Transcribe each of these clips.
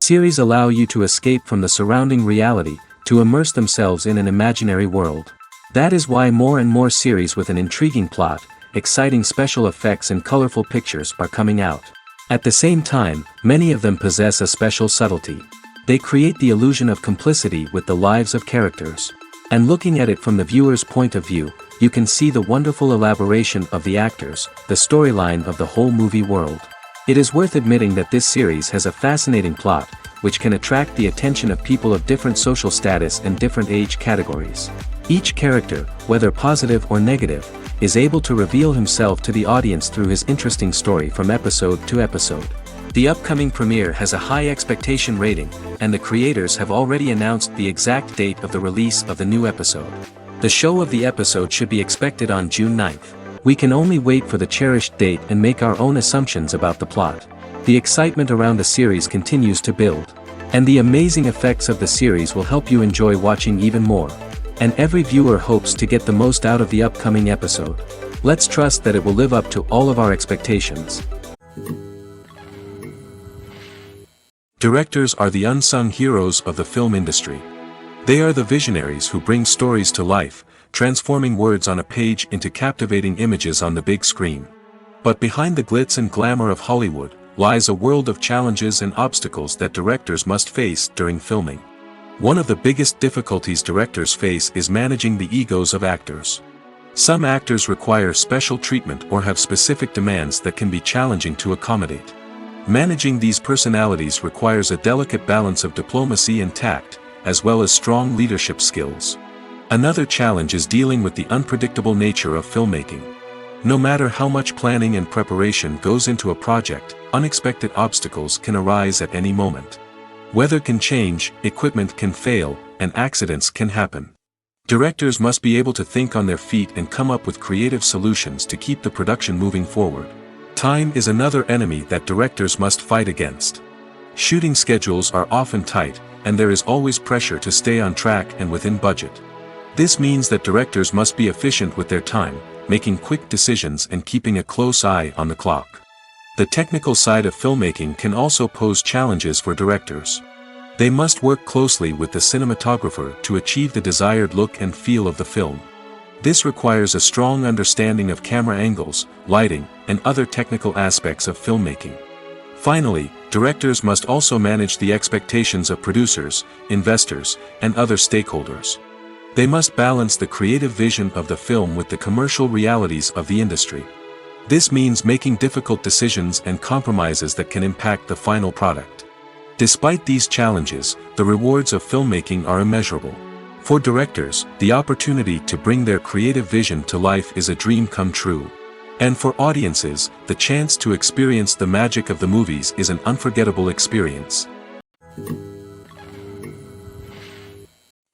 Series allow you to escape from the surrounding reality, to immerse themselves in an imaginary world. That is why more and more series with an intriguing plot, exciting special effects and colorful pictures are coming out. At the same time, many of them possess a special subtlety. They create the illusion of complicity with the lives of characters. And looking at it from the viewer's point of view, you can see the wonderful elaboration of the actors, the storyline of the whole movie world. It is worth admitting that this series has a fascinating plot, which can attract the attention of people of different social status and different age categories. Each character, whether positive or negative, is able to reveal himself to the audience through his interesting story from episode to episode. The upcoming premiere has a high expectation rating, and the creators have already announced the exact date of the release of the new episode. The show of the episode should be expected on June 9th. We can only wait for the cherished date and make our own assumptions about the plot. The excitement around the series continues to build. And the amazing effects of the series will help you enjoy watching even more. And every viewer hopes to get the most out of the upcoming episode. Let's trust that it will live up to all of our expectations. Directors are the unsung heroes of the film industry. They are the visionaries who bring stories to life, transforming words on a page into captivating images on the big screen. But behind the glitz and glamour of Hollywood, lies a world of challenges and obstacles that directors must face during filming. One of the biggest difficulties directors face is managing the egos of actors. Some actors require special treatment or have specific demands that can be challenging to accommodate. Managing these personalities requires a delicate balance of diplomacy and tact, as well as strong leadership skills. Another challenge is dealing with the unpredictable nature of filmmaking. No matter how much planning and preparation goes into a project, unexpected obstacles can arise at any moment. Weather can change, equipment can fail, and accidents can happen. Directors must be able to think on their feet and come up with creative solutions to keep the production moving forward. Time is another enemy that directors must fight against. Shooting schedules are often tight, and there is always pressure to stay on track and within budget. This means that directors must be efficient with their time, making quick decisions and keeping a close eye on the clock. The technical side of filmmaking can also pose challenges for directors. They must work closely with the cinematographer to achieve the desired look and feel of the film. This requires a strong understanding of camera angles, lighting, and other technical aspects of filmmaking. Finally, directors must also manage the expectations of producers, investors, and other stakeholders. They must balance the creative vision of the film with the commercial realities of the industry. This means making difficult decisions and compromises that can impact the final product. Despite these challenges, the rewards of filmmaking are immeasurable. For directors, the opportunity to bring their creative vision to life is a dream come true. And for audiences, the chance to experience the magic of the movies is an unforgettable experience.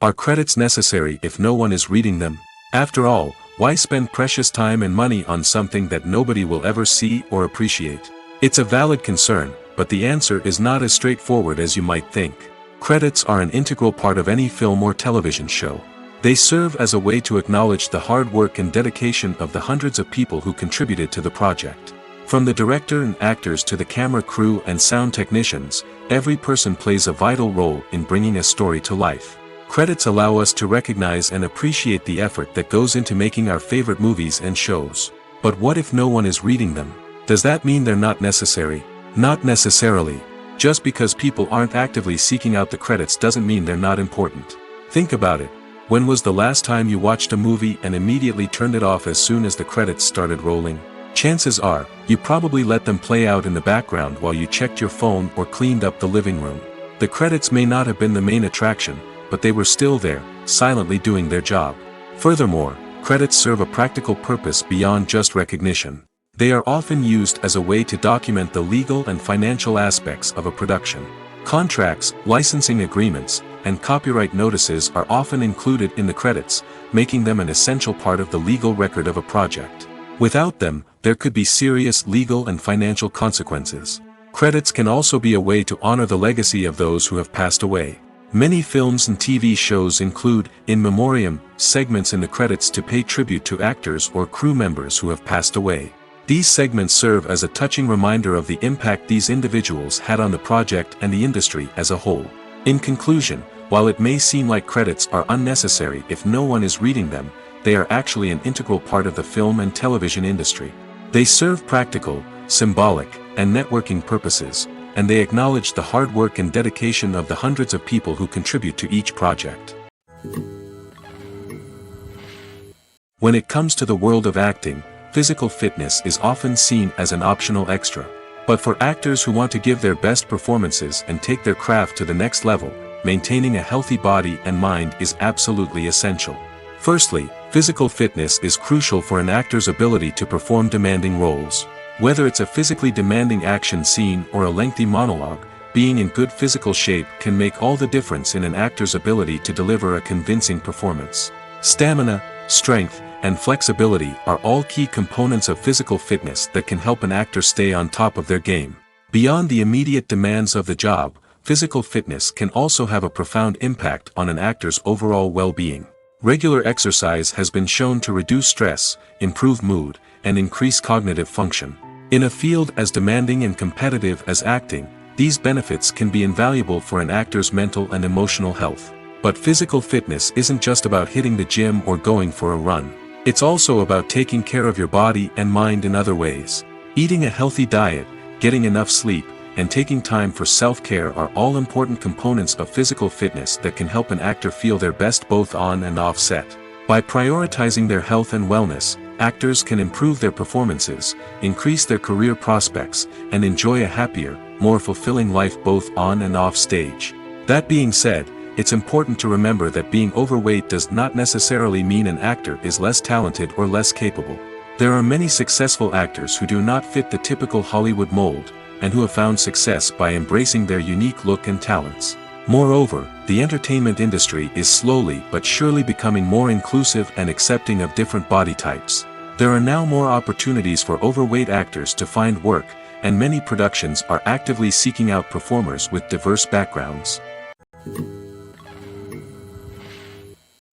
Are credits necessary if no one is reading them? After all, why spend precious time and money on something that nobody will ever see or appreciate? It's a valid concern, but the answer is not as straightforward as you might think. Credits are an integral part of any film or television show. They serve as a way to acknowledge the hard work and dedication of the hundreds of people who contributed to the project. From the director and actors to the camera crew and sound technicians, every person plays a vital role in bringing a story to life. Credits allow us to recognize and appreciate the effort that goes into making our favorite movies and shows. But what if no one is reading them? Does that mean they're not necessary? Not necessarily. Just because people aren't actively seeking out the credits doesn't mean they're not important. Think about it. When was the last time you watched a movie and immediately turned it off as soon as the credits started rolling? Chances are, you probably let them play out in the background while you checked your phone or cleaned up the living room. The credits may not have been the main attraction, but they were still there, silently doing their job. Furthermore, credits serve a practical purpose beyond just recognition. They are often used as a way to document the legal and financial aspects of a production. Contracts, licensing agreements, and copyright notices are often included in the credits, making them an essential part of the legal record of a project. Without them, there could be serious legal and financial consequences. Credits can also be a way to honor the legacy of those who have passed away. Many films and TV shows include, in memoriam, segments in the credits to pay tribute to actors or crew members who have passed away. These segments serve as a touching reminder of the impact these individuals had on the project and the industry as a whole. In conclusion, while it may seem like credits are unnecessary if no one is reading them, they are actually an integral part of the film and television industry. They serve practical, symbolic, and networking purposes, and they acknowledge the hard work and dedication of the hundreds of people who contribute to each project. When it comes to the world of acting, physical fitness is often seen as an optional extra. But for actors who want to give their best performances and take their craft to the next level, maintaining a healthy body and mind is absolutely essential. Firstly, physical fitness is crucial for an actor's ability to perform demanding roles. Whether it's a physically demanding action scene or a lengthy monologue, being in good physical shape can make all the difference in an actor's ability to deliver a convincing performance. Stamina, strength, and flexibility are all key components of physical fitness that can help an actor stay on top of their game. Beyond the immediate demands of the job, physical fitness can also have a profound impact on an actor's overall well-being. Regular exercise has been shown to reduce stress, improve mood, and increase cognitive function. In a field as demanding and competitive as acting, these benefits can be invaluable for an actor's mental and emotional health. But physical fitness isn't just about hitting the gym or going for a run. It's also about taking care of your body and mind in other ways. Eating a healthy diet, getting enough sleep, and taking time for self-care are all important components of physical fitness that can help an actor feel their best both on and off set. By prioritizing their health and wellness, actors can improve their performances, increase their career prospects, and enjoy a happier, more fulfilling life both on and off stage. That being said, it's important to remember that being overweight does not necessarily mean an actor is less talented or less capable. There are many successful actors who do not fit the typical Hollywood mold, and who have found success by embracing their unique look and talents. Moreover, the entertainment industry is slowly but surely becoming more inclusive and accepting of different body types. There are now more opportunities for overweight actors to find work, and many productions are actively seeking out performers with diverse backgrounds.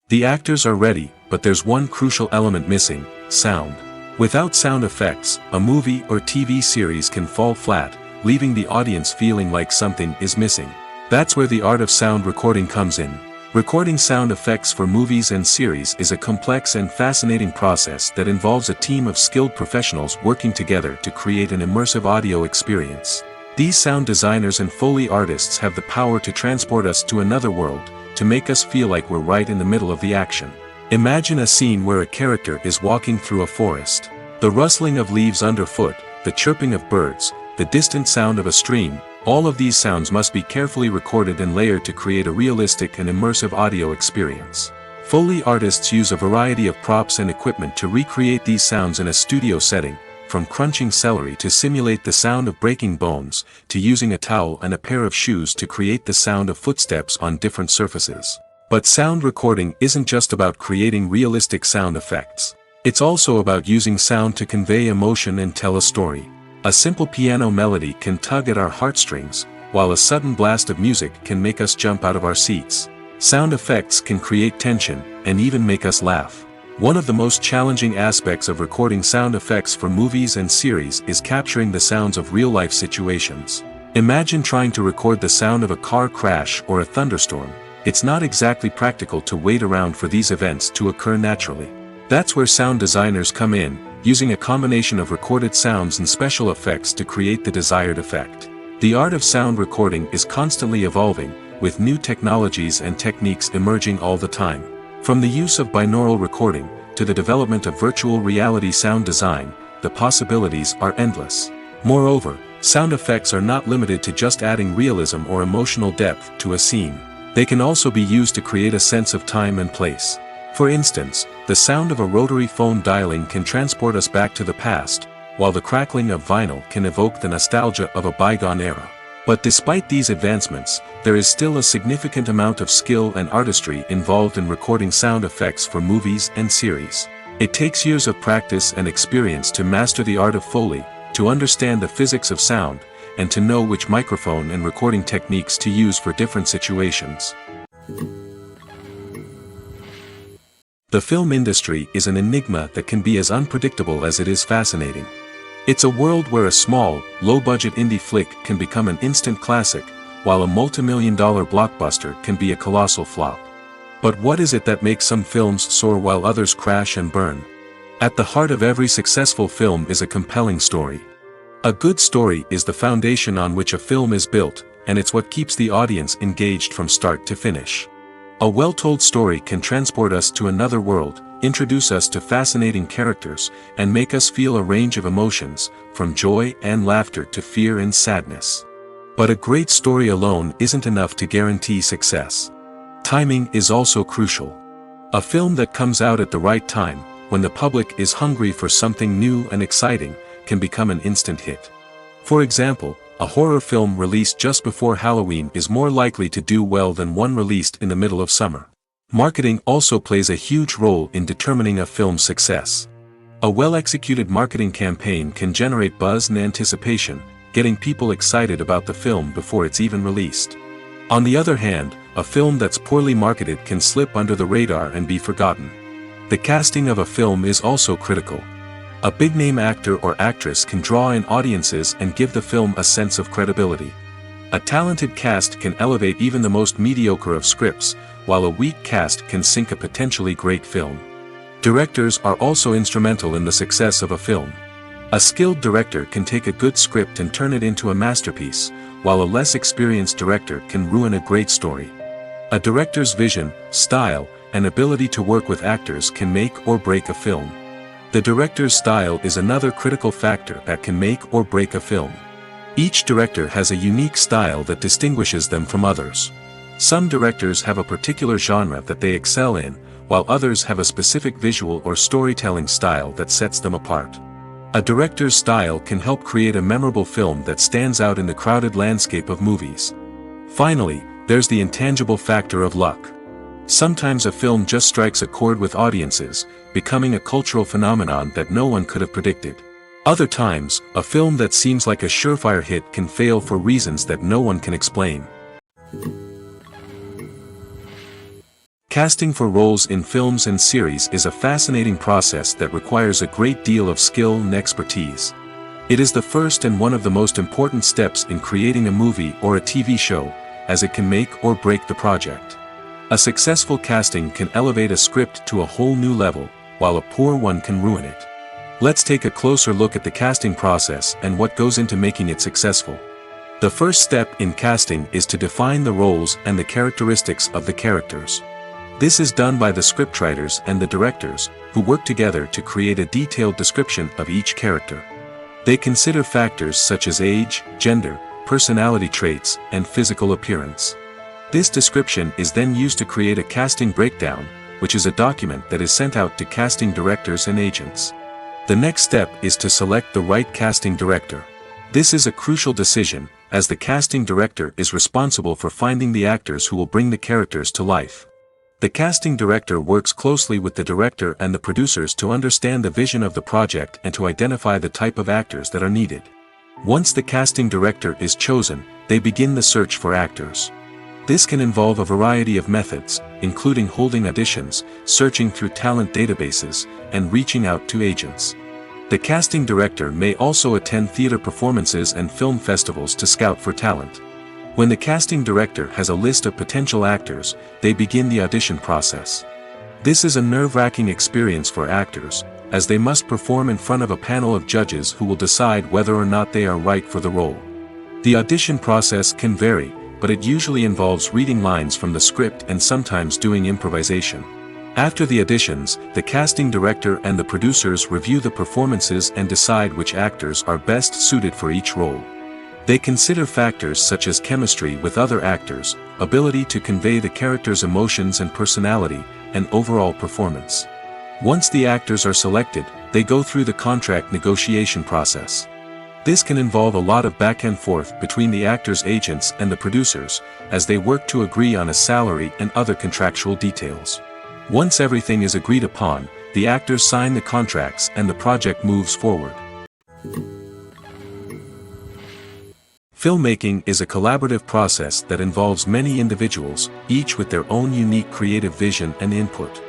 The actors are ready, but there's one crucial element missing: sound. Without sound effects, a movie or TV series can fall flat, leaving the audience feeling like something is missing. That's where the art of sound recording comes in. Recording sound effects for movies and series is a complex and fascinating process that involves a team of skilled professionals working together to create an immersive audio experience. These sound designers and Foley artists have the power to transport us to another world, to make us feel like we're right in the middle of the action. Imagine a scene where a character is walking through a forest. The rustling of leaves underfoot, the chirping of birds, the distant sound of a stream, all of these sounds must be carefully recorded and layered to create a realistic and immersive audio experience. Foley artists use a variety of props and equipment to recreate these sounds in a studio setting, from crunching celery to simulate the sound of breaking bones, to using a towel and a pair of shoes to create the sound of footsteps on different surfaces. But sound recording isn't just about creating realistic sound effects. It's also about using sound to convey emotion and tell a story. A simple piano melody can tug at our heartstrings, while a sudden blast of music can make us jump out of our seats. Sound effects can create tension, and even make us laugh. One of the most challenging aspects of recording sound effects for movies and series is capturing the sounds of real-life situations. Imagine trying to record the sound of a car crash or a thunderstorm. It's not exactly practical to wait around for these events to occur naturally. That's where sound designers come in, using a combination of recorded sounds and special effects to create the desired effect. The art of sound recording is constantly evolving, with new technologies and techniques emerging all the time. From the use of binaural recording, to the development of virtual reality sound design, the possibilities are endless. Moreover, sound effects are not limited to just adding realism or emotional depth to a scene. They can also be used to create a sense of time and place. For instance, the sound of a rotary phone dialing can transport us back to the past, while the crackling of vinyl can evoke the nostalgia of a bygone era. But despite these advancements, there is still a significant amount of skill and artistry involved in recording sound effects for movies and series. It takes years of practice and experience to master the art of Foley, to understand the physics of sound, and to know which microphone and recording techniques to use for different situations. The film industry is an enigma that can be as unpredictable as it is fascinating. It's a world where a small, low-budget indie flick can become an instant classic, while a multi-million-dollar blockbuster can be a colossal flop. But what is it that makes some films soar while others crash and burn? At the heart of every successful film is a compelling story. A good story is the foundation on which a film is built, and it's what keeps the audience engaged from start to finish. A well-told story can transport us to another world, introduce us to fascinating characters, and make us feel a range of emotions, from joy and laughter to fear and sadness. But a great story alone isn't enough to guarantee success. Timing is also crucial. A film that comes out at the right time, when the public is hungry for something new and exciting, can become an instant hit. For example, a horror film released just before Halloween is more likely to do well than one released in the middle of summer. Marketing also plays a huge role in determining a film's success. A well-executed marketing campaign can generate buzz and anticipation, getting people excited about the film before it's even released. On the other hand, a film that's poorly marketed can slip under the radar and be forgotten. The casting of a film is also critical. A big-name actor or actress can draw in audiences and give the film a sense of credibility. A talented cast can elevate even the most mediocre of scripts, while a weak cast can sink a potentially great film. Directors are also instrumental in the success of a film. A skilled director can take a good script and turn it into a masterpiece, while a less experienced director can ruin a great story. A director's vision, style, and ability to work with actors can make or break a film. The director's style is another critical factor that can make or break a film. Each director has a unique style that distinguishes them from others. Some directors have a particular genre that they excel in, while others have a specific visual or storytelling style that sets them apart. A director's style can help create a memorable film that stands out in the crowded landscape of movies. Finally, there's the intangible factor of luck. Sometimes a film just strikes a chord with audiences, becoming a cultural phenomenon that no one could have predicted. Other times, a film that seems like a surefire hit can fail for reasons that no one can explain. Casting for roles in films and series is a fascinating process that requires a great deal of skill and expertise. It is the first and one of the most important steps in creating a movie or a TV show, as it can make or break the project. A successful casting can elevate a script to a whole new level, while a poor one can ruin it. Let's take a closer look at the casting process and what goes into making it successful. The first step in casting is to define the roles and the characteristics of the characters. This is done by the scriptwriters and the directors, who work together to create a detailed description of each character. They consider factors such as age, gender, personality traits, and physical appearance. This description is then used to create a casting breakdown, which is a document that is sent out to casting directors and agents. The next step is to select the right casting director. This is a crucial decision, as the casting director is responsible for finding the actors who will bring the characters to life. The casting director works closely with the director and the producers to understand the vision of the project and to identify the type of actors that are needed. Once the casting director is chosen, they begin the search for actors. This can involve a variety of methods, including holding auditions, searching through talent databases, and reaching out to agents. The casting director may also attend theater performances and film festivals to scout for talent. When the casting director has a list of potential actors, they begin the audition process. This is a nerve-wracking experience for actors, as they must perform in front of a panel of judges who will decide whether or not they are right for the role. The audition process can vary, but it usually involves reading lines from the script and sometimes doing improvisation. After the auditions, the casting director and the producers review the performances and decide which actors are best suited for each role. They consider factors such as chemistry with other actors, ability to convey the character's emotions and personality, and overall performance. Once the actors are selected, they go through the contract negotiation process. This can involve a lot of back and forth between the actors' agents and the producers, as they work to agree on a salary and other contractual details. Once everything is agreed upon, the actors sign the contracts and the project moves forward. Filmmaking is a collaborative process that involves many individuals, each with their own unique creative vision and input.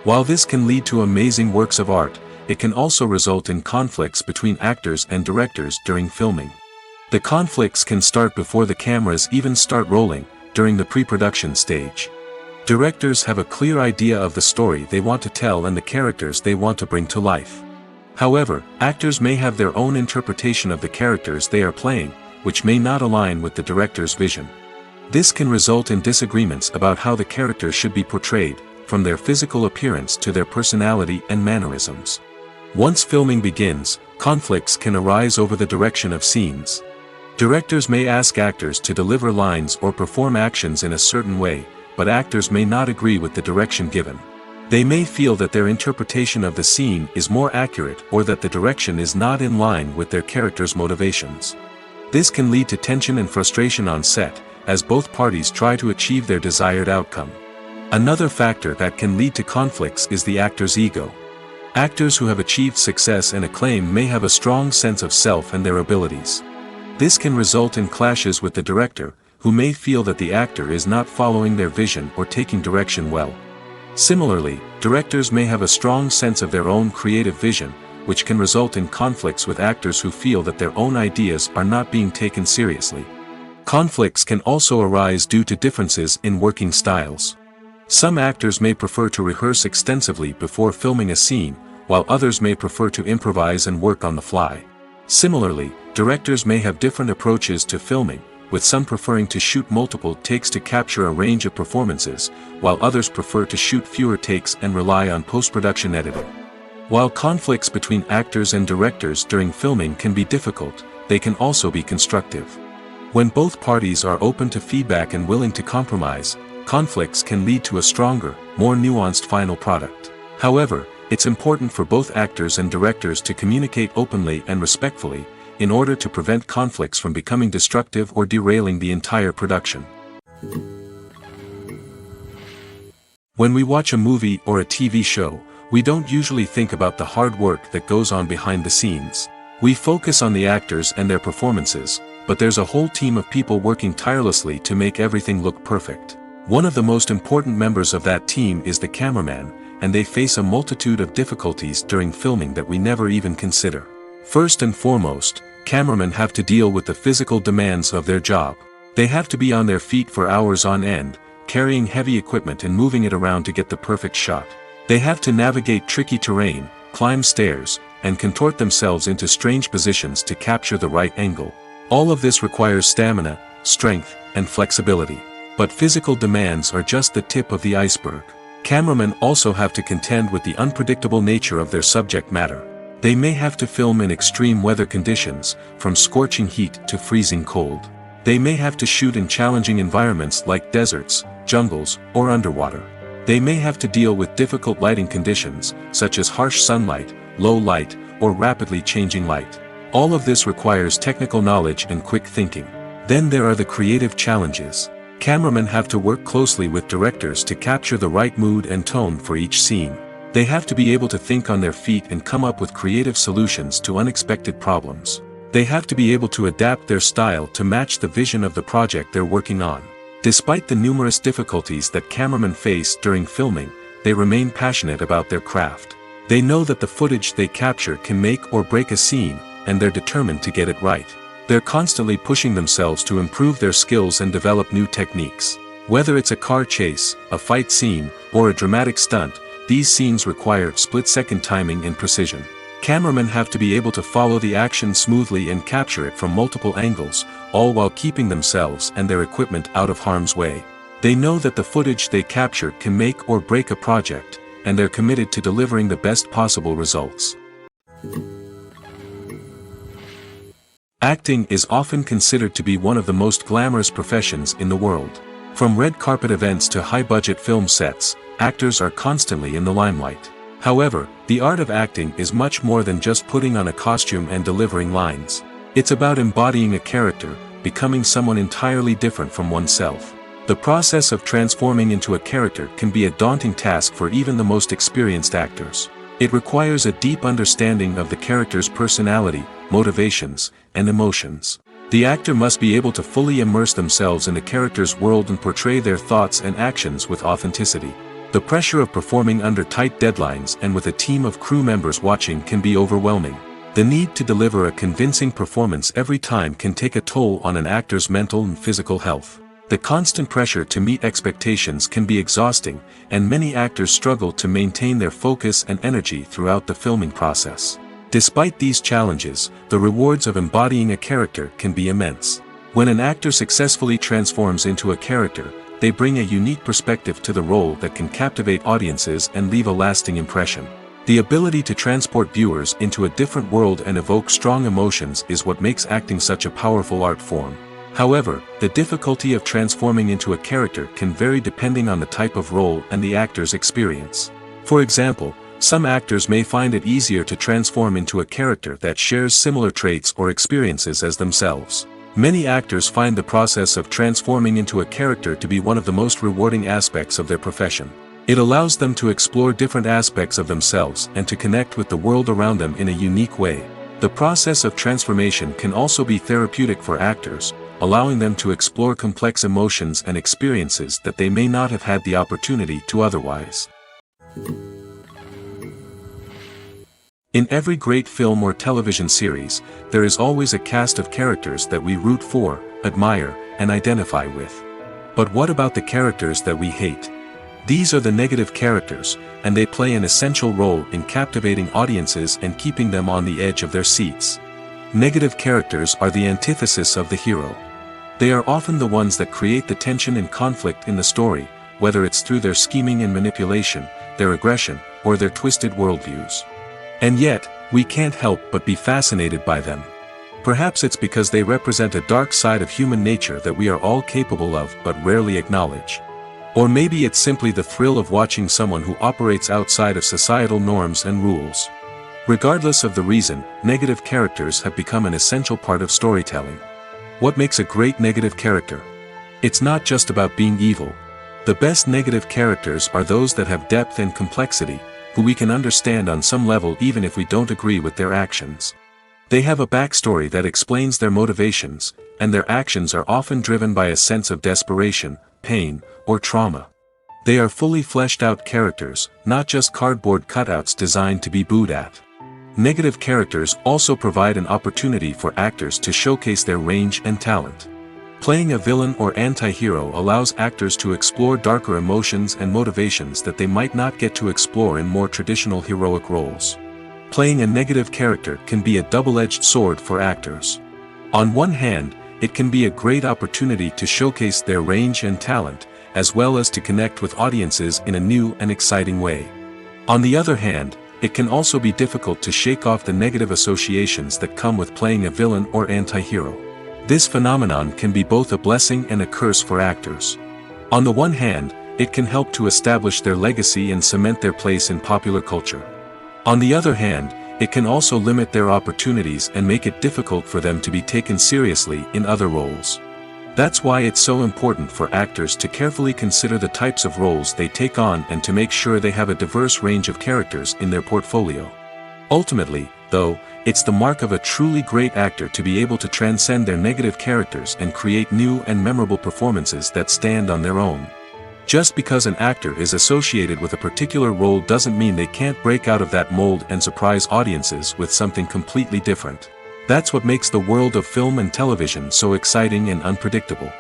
While this can lead to amazing works of art, it can also result in conflicts between actors and directors during filming. The conflicts can start before the cameras even start rolling, during the pre-production stage. Directors have a clear idea of the story they want to tell and the characters they want to bring to life. However, actors may have their own interpretation of the characters they are playing, which may not align with the director's vision. This can result in disagreements about how the characters should be portrayed, from their physical appearance to their personality and mannerisms. Once filming begins, conflicts can arise over the direction of scenes. Directors may ask actors to deliver lines or perform actions in a certain way, but actors may not agree with the direction given. They may feel that their interpretation of the scene is more accurate or that the direction is not in line with their character's motivations. This can lead to tension and frustration on set, as both parties try to achieve their desired outcome. Another factor that can lead to conflicts is the actor's ego. Actors who have achieved success and acclaim may have a strong sense of self and their abilities. This can result in clashes with the director, who may feel that the actor is not following their vision or taking direction well. Similarly, directors may have a strong sense of their own creative vision, which can result in conflicts with actors who feel that their own ideas are not being taken seriously. Conflicts can also arise due to differences in working styles. Some actors may prefer to rehearse extensively before filming a scene, while others may prefer to improvise and work on the fly. Similarly, directors may have different approaches to filming, with some preferring to shoot multiple takes to capture a range of performances, while others prefer to shoot fewer takes and rely on post-production editing. While conflicts between actors and directors during filming can be difficult, they can also be constructive. When both parties are open to feedback and willing to compromise, conflicts can lead to a stronger, more nuanced final product. However, it's important for both actors and directors to communicate openly and respectfully, in order to prevent conflicts from becoming destructive or derailing the entire production. When we watch a movie or a TV show, we don't usually think about the hard work that goes on behind the scenes. We focus on the actors and their performances, but there's a whole team of people working tirelessly to make everything look perfect. One of the most important members of that team is the cameraman, and they face a multitude of difficulties during filming that we never even consider. First and foremost, cameramen have to deal with the physical demands of their job. They have to be on their feet for hours on end, carrying heavy equipment and moving it around to get the perfect shot. They have to navigate tricky terrain, climb stairs, and contort themselves into strange positions to capture the right angle. All of this requires stamina, strength, and flexibility. But physical demands are just the tip of the iceberg. Cameramen also have to contend with the unpredictable nature of their subject matter. They may have to film in extreme weather conditions, from scorching heat to freezing cold. They may have to shoot in challenging environments like deserts, jungles, or underwater. They may have to deal with difficult lighting conditions, such as harsh sunlight, low light, or rapidly changing light. All of this requires technical knowledge and quick thinking. Then there are the creative challenges. Cameramen have to work closely with directors to capture the right mood and tone for each scene. They have to be able to think on their feet and come up with creative solutions to unexpected problems. They have to be able to adapt their style to match the vision of the project they're working on. Despite the numerous difficulties that cameramen face during filming, they remain passionate about their craft. They know that the footage they capture can make or break a scene, and they're determined to get it right. They're constantly pushing themselves to improve their skills and develop new techniques. Whether it's a car chase, a fight scene, or a dramatic stunt, these scenes require split-second timing and precision. Cameramen have to be able to follow the action smoothly and capture it from multiple angles, all while keeping themselves and their equipment out of harm's way. They know that the footage they capture can make or break a project, and they're committed to delivering the best possible results. Acting is often considered to be one of the most glamorous professions in the world. From red carpet events to high-budget film sets, actors are constantly in the limelight. However, the art of acting is much more than just putting on a costume and delivering lines. It's about embodying a character, becoming someone entirely different from oneself. The process of transforming into a character can be a daunting task for even the most experienced actors. It requires a deep understanding of the character's personality, motivations, and emotions. The actor must be able to fully immerse themselves in the character's world and portray their thoughts and actions with authenticity. The pressure of performing under tight deadlines and with a team of crew members watching can be overwhelming. The need to deliver a convincing performance every time can take a toll on an actor's mental and physical health. The constant pressure to meet expectations can be exhausting, and many actors struggle to maintain their focus and energy throughout the filming process. Despite these challenges, the rewards of embodying a character can be immense. When an actor successfully transforms into a character, they bring a unique perspective to the role that can captivate audiences and leave a lasting impression. The ability to transport viewers into a different world and evoke strong emotions is what makes acting such a powerful art form. However, the difficulty of transforming into a character can vary depending on the type of role and the actor's experience. For example, some actors may find it easier to transform into a character that shares similar traits or experiences as themselves. Many actors find the process of transforming into a character to be one of the most rewarding aspects of their profession. It allows them to explore different aspects of themselves and to connect with the world around them in a unique way. The process of transformation can also be therapeutic for actors, allowing them to explore complex emotions and experiences that they may not have had the opportunity to otherwise. In every great film or television series, there is always a cast of characters that we root for, admire, and identify with. But what about the characters that we hate? These are the negative characters, and they play an essential role in captivating audiences and keeping them on the edge of their seats. Negative characters are the antithesis of the hero. They are often the ones that create the tension and conflict in the story, whether it's through their scheming and manipulation, their aggression, or their twisted worldviews. And yet, we can't help but be fascinated by them. Perhaps it's because they represent a dark side of human nature that we are all capable of but rarely acknowledge. Or maybe it's simply the thrill of watching someone who operates outside of societal norms and rules. Regardless of the reason, negative characters have become an essential part of storytelling. What makes a great negative character? It's not just about being evil. The best negative characters are those that have depth and complexity, who we can understand on some level even if we don't agree with their actions. They have a backstory that explains their motivations, and their actions are often driven by a sense of desperation, pain, or trauma. They are fully fleshed out characters, not just cardboard cutouts designed to be booed at. Negative characters also provide an opportunity for actors to showcase their range and talent. Playing a villain or anti-hero allows actors to explore darker emotions and motivations that they might not get to explore in more traditional heroic roles. Playing a negative character can be a double-edged sword for actors. On one hand, it can be a great opportunity to showcase their range and talent, as well as to connect with audiences in a new and exciting way. On the other hand, it can also be difficult to shake off the negative associations that come with playing a villain or anti-hero. This phenomenon can be both a blessing and a curse for actors. On the one hand, it can help to establish their legacy and cement their place in popular culture. On the other hand, it can also limit their opportunities and make it difficult for them to be taken seriously in other roles. That's why it's so important for actors to carefully consider the types of roles they take on and to make sure they have a diverse range of characters in their portfolio. Ultimately, though, it's the mark of a truly great actor to be able to transcend their negative characters and create new and memorable performances that stand on their own. Just because an actor is associated with a particular role doesn't mean they can't break out of that mold and surprise audiences with something completely different. That's what makes the world of film and television so exciting and unpredictable.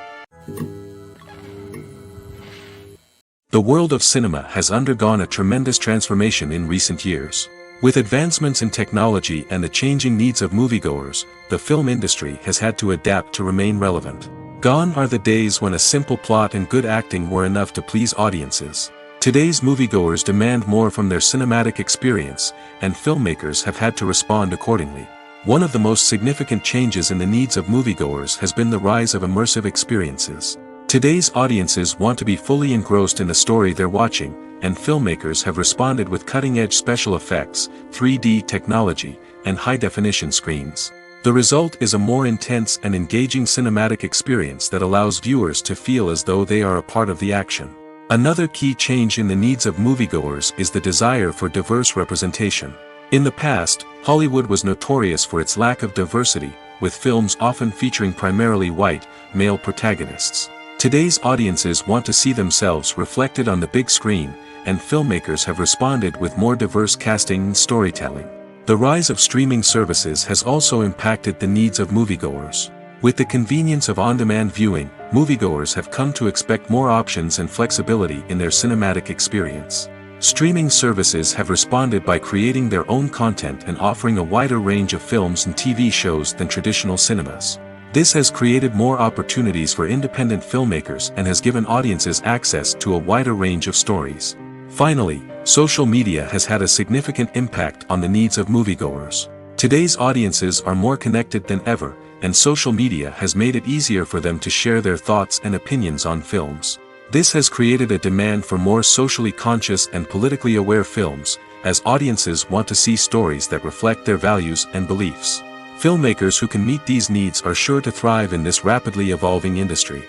The world of cinema has undergone a tremendous transformation in recent years. With advancements in technology and the changing needs of moviegoers, the film industry has had to adapt to remain relevant. Gone are the days when a simple plot and good acting were enough to please audiences. Today's moviegoers demand more from their cinematic experience, and filmmakers have had to respond accordingly. One of the most significant changes in the needs of moviegoers has been the rise of immersive experiences. Today's audiences want to be fully engrossed in the story they're watching, and filmmakers have responded with cutting-edge special effects, 3D technology, and high-definition screens. The result is a more intense and engaging cinematic experience that allows viewers to feel as though they are a part of the action. Another key change in the needs of moviegoers is the desire for diverse representation. In the past, Hollywood was notorious for its lack of diversity, with films often featuring primarily white, male protagonists. Today's audiences want to see themselves reflected on the big screen, and filmmakers have responded with more diverse casting and storytelling. The rise of streaming services has also impacted the needs of moviegoers. With the convenience of on-demand viewing, moviegoers have come to expect more options and flexibility in their cinematic experience. Streaming services have responded by creating their own content and offering a wider range of films and TV shows than traditional cinemas. This has created more opportunities for independent filmmakers and has given audiences access to a wider range of stories. Finally, social media has had a significant impact on the needs of moviegoers. Today's audiences are more connected than ever, and social media has made it easier for them to share their thoughts and opinions on films. This has created a demand for more socially conscious and politically aware films, as audiences want to see stories that reflect their values and beliefs. Filmmakers who can meet these needs are sure to thrive in this rapidly evolving industry.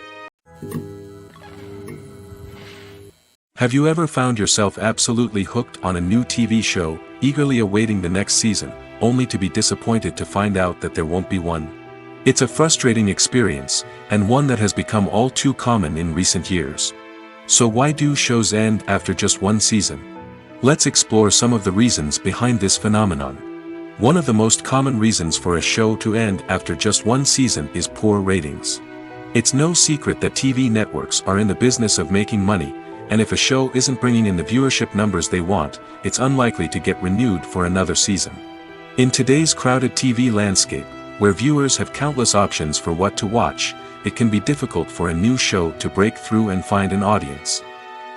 Have you ever found yourself absolutely hooked on a new TV show, eagerly awaiting the next season, only to be disappointed to find out that there won't be one? It's a frustrating experience, and one that has become all too common in recent years. So why do shows end after just one season? Let's explore some of the reasons behind this phenomenon. One of the most common reasons for a show to end after just one season is poor ratings. It's no secret that TV networks are in the business of making money, and if a show isn't bringing in the viewership numbers they want, it's unlikely to get renewed for another season. In today's crowded TV landscape, where viewers have countless options for what to watch, it can be difficult for a new show to break through and find an audience.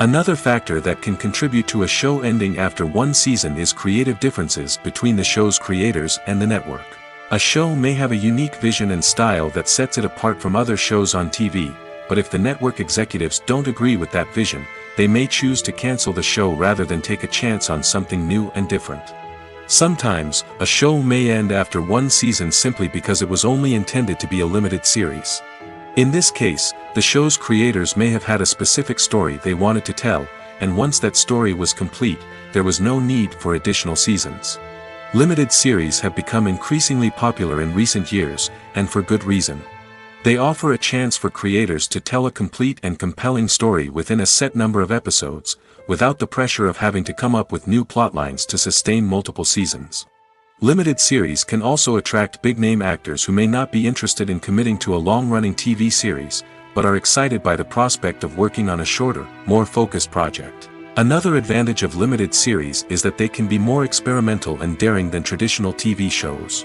Another factor that can contribute to a show ending after one season is creative differences between the show's creators and the network. A show may have a unique vision and style that sets it apart from other shows on TV, but if the network executives don't agree with that vision, they may choose to cancel the show rather than take a chance on something new and different. Sometimes, a show may end after one season simply because it was only intended to be a limited series. In this case, the show's creators may have had a specific story they wanted to tell, and once that story was complete, there was no need for additional seasons. Limited series have become increasingly popular in recent years, and for good reason. They offer a chance for creators to tell a complete and compelling story within a set number of episodes, without the pressure of having to come up with new plotlines to sustain multiple seasons. Limited series can also attract big-name actors who may not be interested in committing to a long-running TV series, but are excited by the prospect of working on a shorter, more focused project. Another advantage of limited series is that they can be more experimental and daring than traditional TV shows.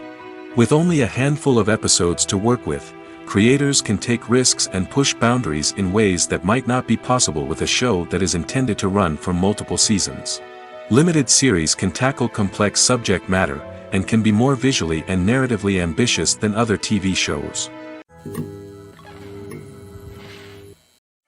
With only a handful of episodes to work with, creators can take risks and push boundaries in ways that might not be possible with a show that is intended to run for multiple seasons. Limited series can tackle complex subject matter, and can be more visually and narratively ambitious than other TV shows.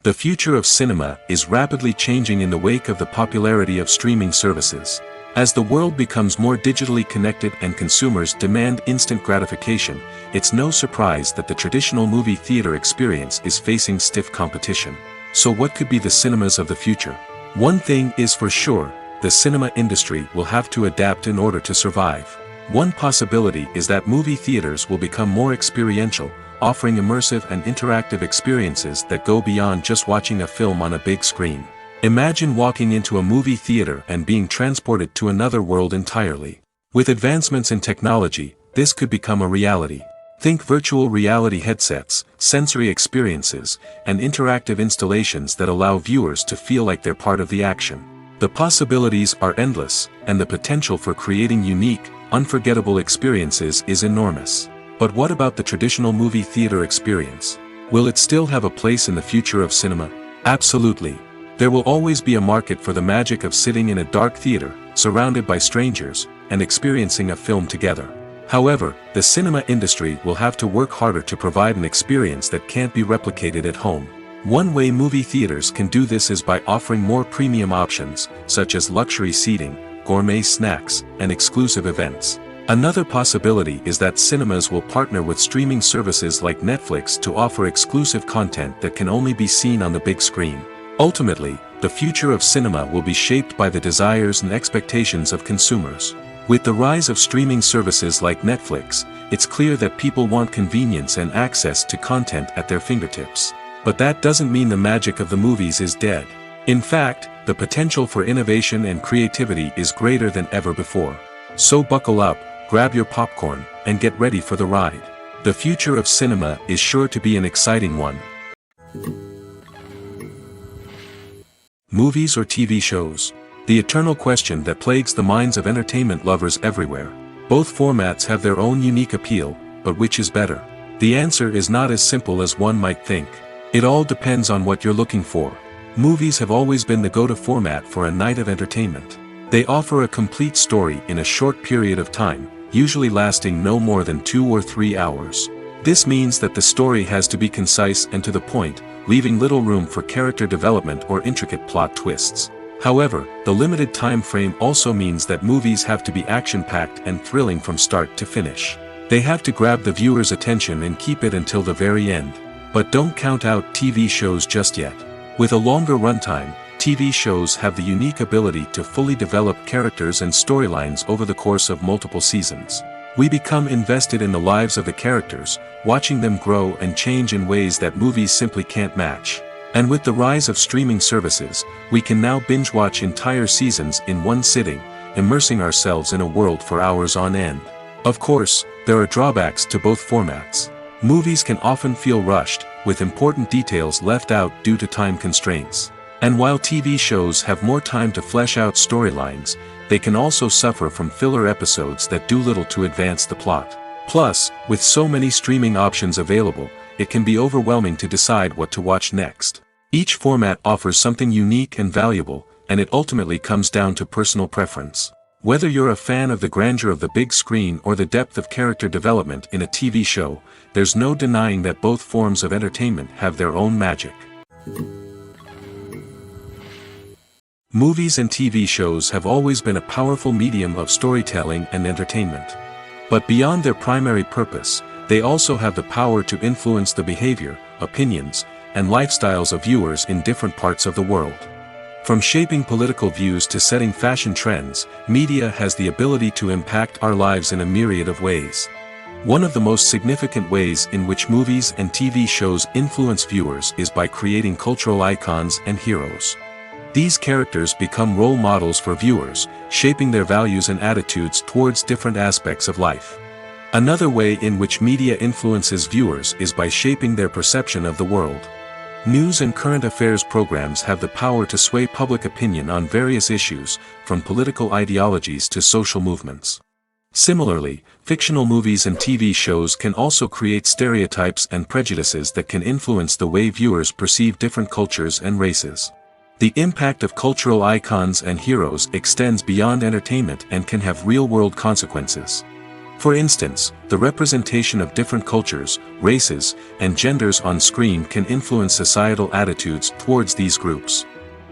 The future of cinema is rapidly changing in the wake of the popularity of streaming services. As the world becomes more digitally connected and consumers demand instant gratification, it's no surprise that the traditional movie theater experience is facing stiff competition. So what could be the cinemas of the future? One thing is for sure, the cinema industry will have to adapt in order to survive. One possibility is that movie theaters will become more experiential, offering immersive and interactive experiences that go beyond just watching a film on a big screen. Imagine walking into a movie theater and being transported to another world entirely. With advancements in technology, this could become a reality. Think virtual reality headsets, sensory experiences, and interactive installations that allow viewers to feel like they're part of the action. The possibilities are endless, and the potential for creating unique, unforgettable experiences is enormous. But what about the traditional movie theater experience? Will it still have a place in the future of cinema? Absolutely. There will always be a market for the magic of sitting in a dark theater, surrounded by strangers, and experiencing a film together. However, the cinema industry will have to work harder to provide an experience that can't be replicated at home. One way movie theaters can do this is by offering more premium options, such as luxury seating, gourmet snacks, and exclusive events. Another possibility is that cinemas will partner with streaming services like Netflix to offer exclusive content that can only be seen on the big screen. Ultimately, the future of cinema will be shaped by the desires and expectations of consumers. With the rise of streaming services like Netflix, it's clear that people want convenience and access to content at their fingertips. But that doesn't mean the magic of the movies is dead. In fact, the potential for innovation and creativity is greater than ever before. So buckle up, grab your popcorn, and get ready for the ride. The future of cinema is sure to be an exciting one. Movies or TV shows? The eternal question that plagues the minds of entertainment lovers everywhere. Both formats have their own unique appeal, but which is better? The answer is not as simple as one might think. It all depends on what you're looking for. Movies have always been the go-to format for a night of entertainment. They offer a complete story in a short period of time, usually lasting no more than 2 or 3 hours. This means that the story has to be concise and to the point, leaving little room for character development or intricate plot twists. However, the limited time frame also means that movies have to be action-packed and thrilling from start to finish. They have to grab the viewer's attention and keep it until the very end. But don't count out TV shows just yet. With a longer runtime, TV shows have the unique ability to fully develop characters and storylines over the course of multiple seasons. We become invested in the lives of the characters, watching them grow and change in ways that movies simply can't match. And with the rise of streaming services, we can now binge-watch entire seasons in one sitting, immersing ourselves in a world for hours on end. Of course, there are drawbacks to both formats. Movies can often feel rushed, with important details left out due to time constraints. And while TV shows have more time to flesh out storylines, they can also suffer from filler episodes that do little to advance the plot. Plus, with so many streaming options available, it can be overwhelming to decide what to watch next. Each format offers something unique and valuable, and it ultimately comes down to personal preference. Whether you're a fan of the grandeur of the big screen or the depth of character development in a TV show, there's no denying that both forms of entertainment have their own magic. Movies and TV shows have always been a powerful medium of storytelling and entertainment. But beyond their primary purpose, they also have the power to influence the behavior, opinions, and lifestyles of viewers in different parts of the world. From shaping political views to setting fashion trends, media has the ability to impact our lives in a myriad of ways. One of the most significant ways in which movies and TV shows influence viewers is by creating cultural icons and heroes. These characters become role models for viewers, shaping their values and attitudes towards different aspects of life. Another way in which media influences viewers is by shaping their perception of the world. News and current affairs programs have the power to sway public opinion on various issues, from political ideologies to social movements. Similarly, fictional movies and TV shows can also create stereotypes and prejudices that can influence the way viewers perceive different cultures and races. The impact of cultural icons and heroes extends beyond entertainment and can have real-world consequences. For instance, the representation of different cultures, races, and genders on screen can influence societal attitudes towards these groups.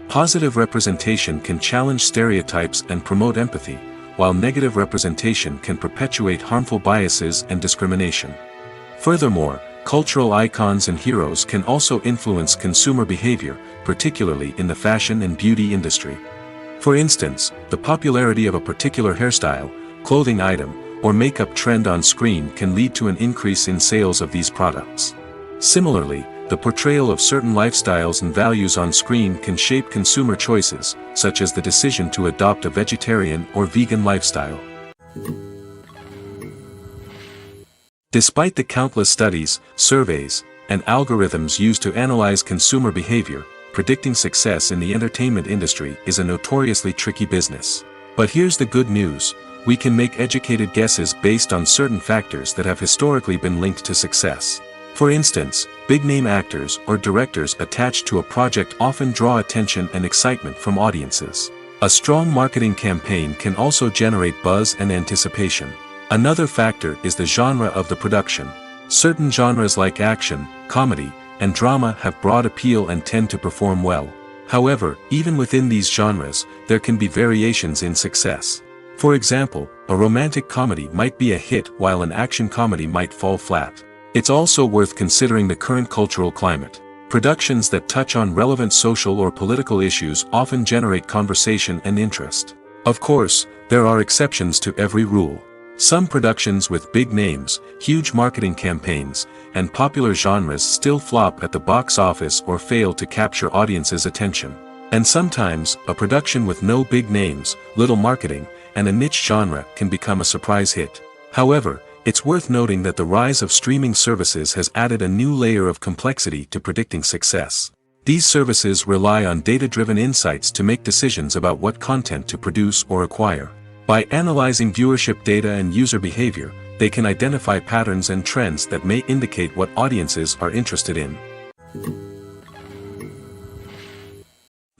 Positive representation can challenge stereotypes and promote empathy, while negative representation can perpetuate harmful biases and discrimination. Furthermore, cultural icons and heroes can also influence consumer behavior, particularly in the fashion and beauty industry. For instance, the popularity of a particular hairstyle, clothing item, or makeup trend on screen can lead to an increase in sales of these products. Similarly, the portrayal of certain lifestyles and values on screen can shape consumer choices, such as the decision to adopt a vegetarian or vegan lifestyle. Despite the countless studies, surveys, and algorithms used to analyze consumer behavior, predicting success in the entertainment industry is a notoriously tricky business. But here's the good news. We can make educated guesses based on certain factors that have historically been linked to success. For instance, big-name actors or directors attached to a project often draw attention and excitement from audiences. A strong marketing campaign can also generate buzz and anticipation. Another factor is the genre of the production. Certain genres like action, comedy, and drama have broad appeal and tend to perform well. However, even within these genres, there can be variations in success. For example, a romantic comedy might be a hit while an action comedy might fall flat. It's also worth considering the current cultural climate. Productions that touch on relevant social or political issues often generate conversation and interest. Of course, there are exceptions to every rule. Some productions with big names, huge marketing campaigns, and popular genres still flop at the box office or fail to capture audiences' attention. And sometimes, a production with no big names, little marketing, and a niche genre can become a surprise hit. However, it's worth noting that the rise of streaming services has added a new layer of complexity to predicting success. These services rely on data-driven insights to make decisions about what content to produce or acquire. By analyzing viewership data and user behavior, they can identify patterns and trends that may indicate what audiences are interested in.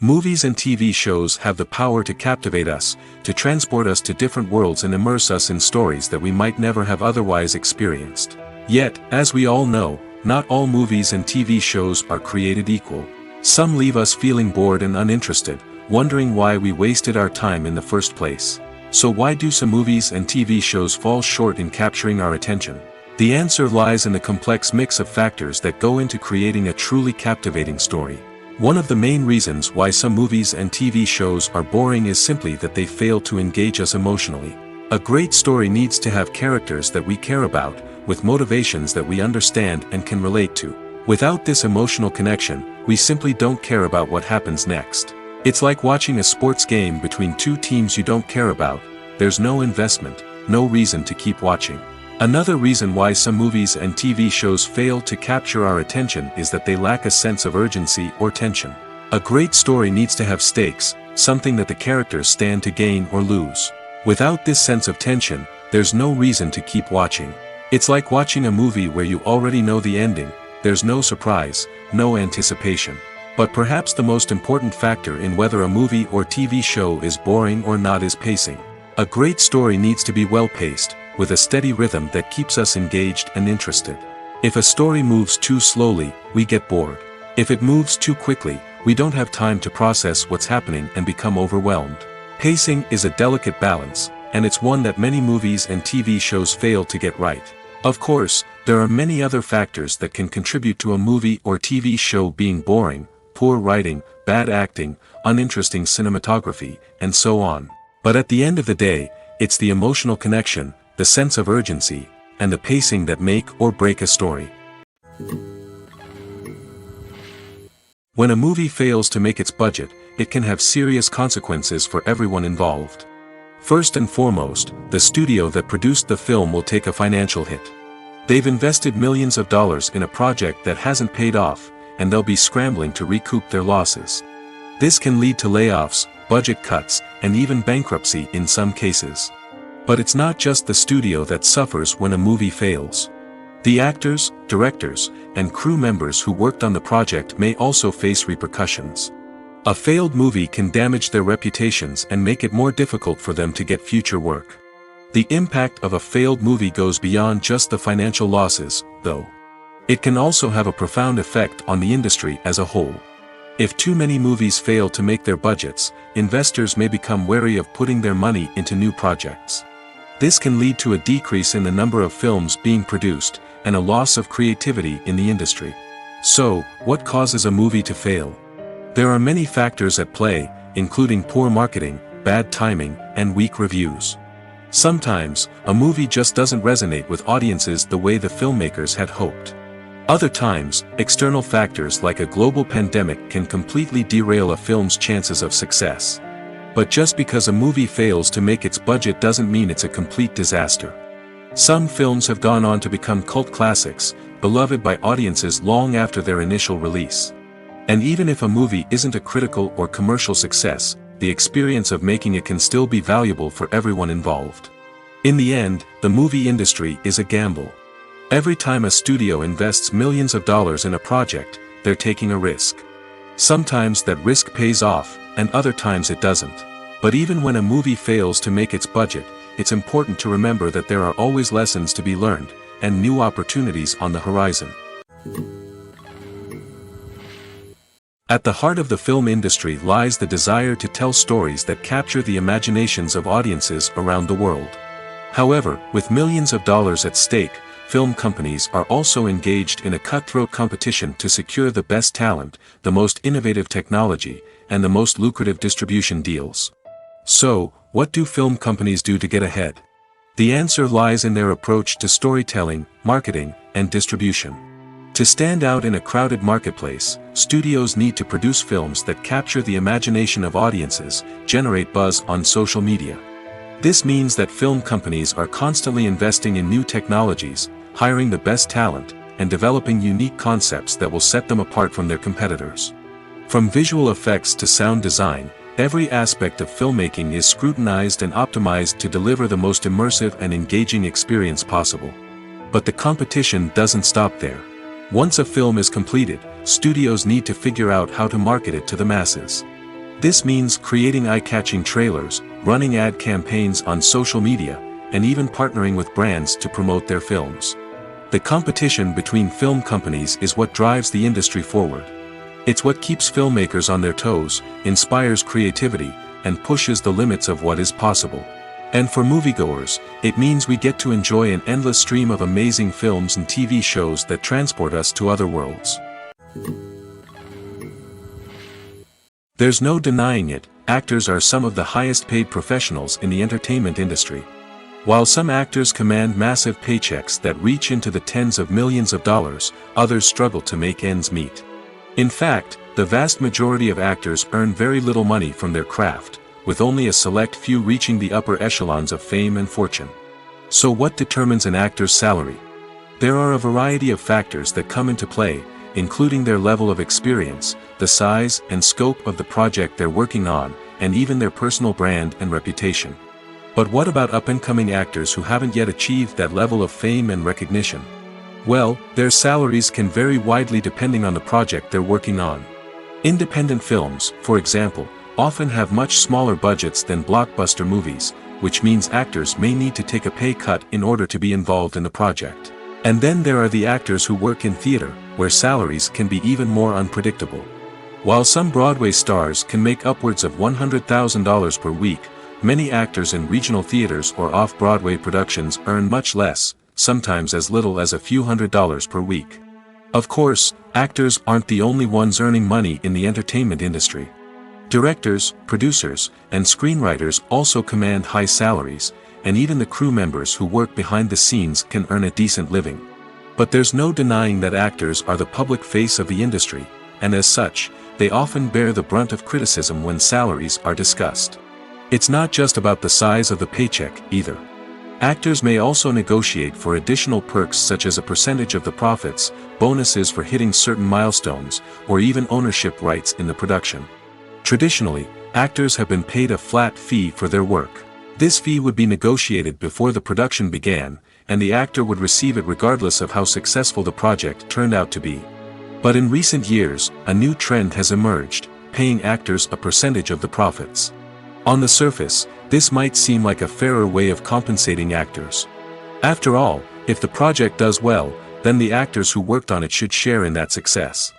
Movies and TV shows have the power to captivate us, to transport us to different worlds and immerse us in stories that we might never have otherwise experienced. Yet, as we all know, not all movies and TV shows are created equal. Some leave us feeling bored and uninterested, wondering why we wasted our time in the first place. So why do some movies and TV shows fall short in capturing our attention? The answer lies in the complex mix of factors that go into creating a truly captivating story. One of the main reasons why some movies and TV shows are boring is simply that they fail to engage us emotionally. A great story needs to have characters that we care about, with motivations that we understand and can relate to. Without this emotional connection, we simply don't care about what happens next. It's like watching a sports game between two teams you don't care about. There's no investment, no reason to keep watching. Another reason why some movies and TV shows fail to capture our attention is that they lack a sense of urgency or tension. A great story needs to have stakes, something that the characters stand to gain or lose. Without this sense of tension, there's no reason to keep watching. It's like watching a movie where you already know the ending. There's no surprise, no anticipation. But perhaps the most important factor in whether a movie or TV show is boring or not is pacing. A great story needs to be well-paced, with a steady rhythm that keeps us engaged and interested. If a story moves too slowly, we get bored. If it moves too quickly, we don't have time to process what's happening and become overwhelmed. Pacing is a delicate balance, and it's one that many movies and TV shows fail to get right. Of course, there are many other factors that can contribute to a movie or TV show being boring: poor writing, bad acting, uninteresting cinematography, and so on. But at the end of the day, it's the emotional connection, the sense of urgency, and the pacing that make or break a story. When a movie fails to make its budget, it can have serious consequences for everyone involved. First and foremost, the studio that produced the film will take a financial hit. They've invested millions of dollars in a project that hasn't paid off, and they'll be scrambling to recoup their losses. This can lead to layoffs, budget cuts, and even bankruptcy in some cases. But it's not just the studio that suffers when a movie fails. The actors, directors, and crew members who worked on the project may also face repercussions. A failed movie can damage their reputations and make it more difficult for them to get future work. The impact of a failed movie goes beyond just the financial losses, though. It can also have a profound effect on the industry as a whole. If too many movies fail to make their budgets, investors may become wary of putting their money into new projects. This can lead to a decrease in the number of films being produced, and a loss of creativity in the industry. So, what causes a movie to fail? There are many factors at play, including poor marketing, bad timing, and weak reviews. Sometimes, a movie just doesn't resonate with audiences the way the filmmakers had hoped. Other times, external factors like a global pandemic can completely derail a film's chances of success. But just because a movie fails to make its budget doesn't mean it's a complete disaster. Some films have gone on to become cult classics, beloved by audiences long after their initial release. And even if a movie isn't a critical or commercial success, the experience of making it can still be valuable for everyone involved. In the end, the movie industry is a gamble. Every time a studio invests millions of dollars in a project, they're taking a risk. Sometimes that risk pays off, and other times it doesn't. But even when a movie fails to make its budget, it's important to remember that there are always lessons to be learned, and new opportunities on the horizon. At the heart of the film industry lies the desire to tell stories that capture the imaginations of audiences around the world. However, with millions of dollars at stake, film companies are also engaged in a cutthroat competition to secure the best talent, the most innovative technology, and the most lucrative distribution deals. So, what do film companies do to get ahead? The answer lies in their approach to storytelling, marketing, and distribution. To stand out in a crowded marketplace, studios need to produce films that capture the imagination of audiences, generate buzz on social media. This means that film companies are constantly investing in new technologies, hiring the best talent, and developing unique concepts that will set them apart from their competitors. From visual effects to sound design, every aspect of filmmaking is scrutinized and optimized to deliver the most immersive and engaging experience possible. But the competition doesn't stop there. Once a film is completed, studios need to figure out how to market it to the masses. This means creating eye-catching trailers, running ad campaigns on social media, and even partnering with brands to promote their films. The competition between film companies is what drives the industry forward. It's what keeps filmmakers on their toes, inspires creativity, and pushes the limits of what is possible. And for moviegoers, it means we get to enjoy an endless stream of amazing films and TV shows that transport us to other worlds. There's no denying it, actors are some of the highest paid professionals in the entertainment industry. While some actors command massive paychecks that reach into the tens of millions of dollars, others struggle to make ends meet. In fact, the vast majority of actors earn very little money from their craft, with only a select few reaching the upper echelons of fame and fortune. So what determines an actor's salary? There are a variety of factors that come into play, including their level of experience, the size and scope of the project they're working on, and even their personal brand and reputation. But what about up-and-coming actors who haven't yet achieved that level of fame and recognition? Well, their salaries can vary widely depending on the project they're working on. Independent films, for example, often have much smaller budgets than blockbuster movies, which means actors may need to take a pay cut in order to be involved in the project. And then there are the actors who work in theater, where salaries can be even more unpredictable. While some Broadway stars can make upwards of $100,000 per week, many actors in regional theaters or off-Broadway productions earn much less, sometimes as little as a few $100s per week. Of course, actors aren't the only ones earning money in the entertainment industry. Directors, producers, and screenwriters also command high salaries, and even the crew members who work behind the scenes can earn a decent living. But there's no denying that actors are the public face of the industry, and as such, they often bear the brunt of criticism when salaries are discussed. It's not just about the size of the paycheck, either. Actors may also negotiate for additional perks such as a percentage of the profits, bonuses for hitting certain milestones, or even ownership rights in the production. Traditionally, actors have been paid a flat fee for their work. This fee would be negotiated before the production began, and the actor would receive it regardless of how successful the project turned out to be. But in recent years, a new trend has emerged, paying actors a percentage of the profits. On the surface, this might seem like a fairer way of compensating actors. After all, if the project does well, then the actors who worked on it should share in that success.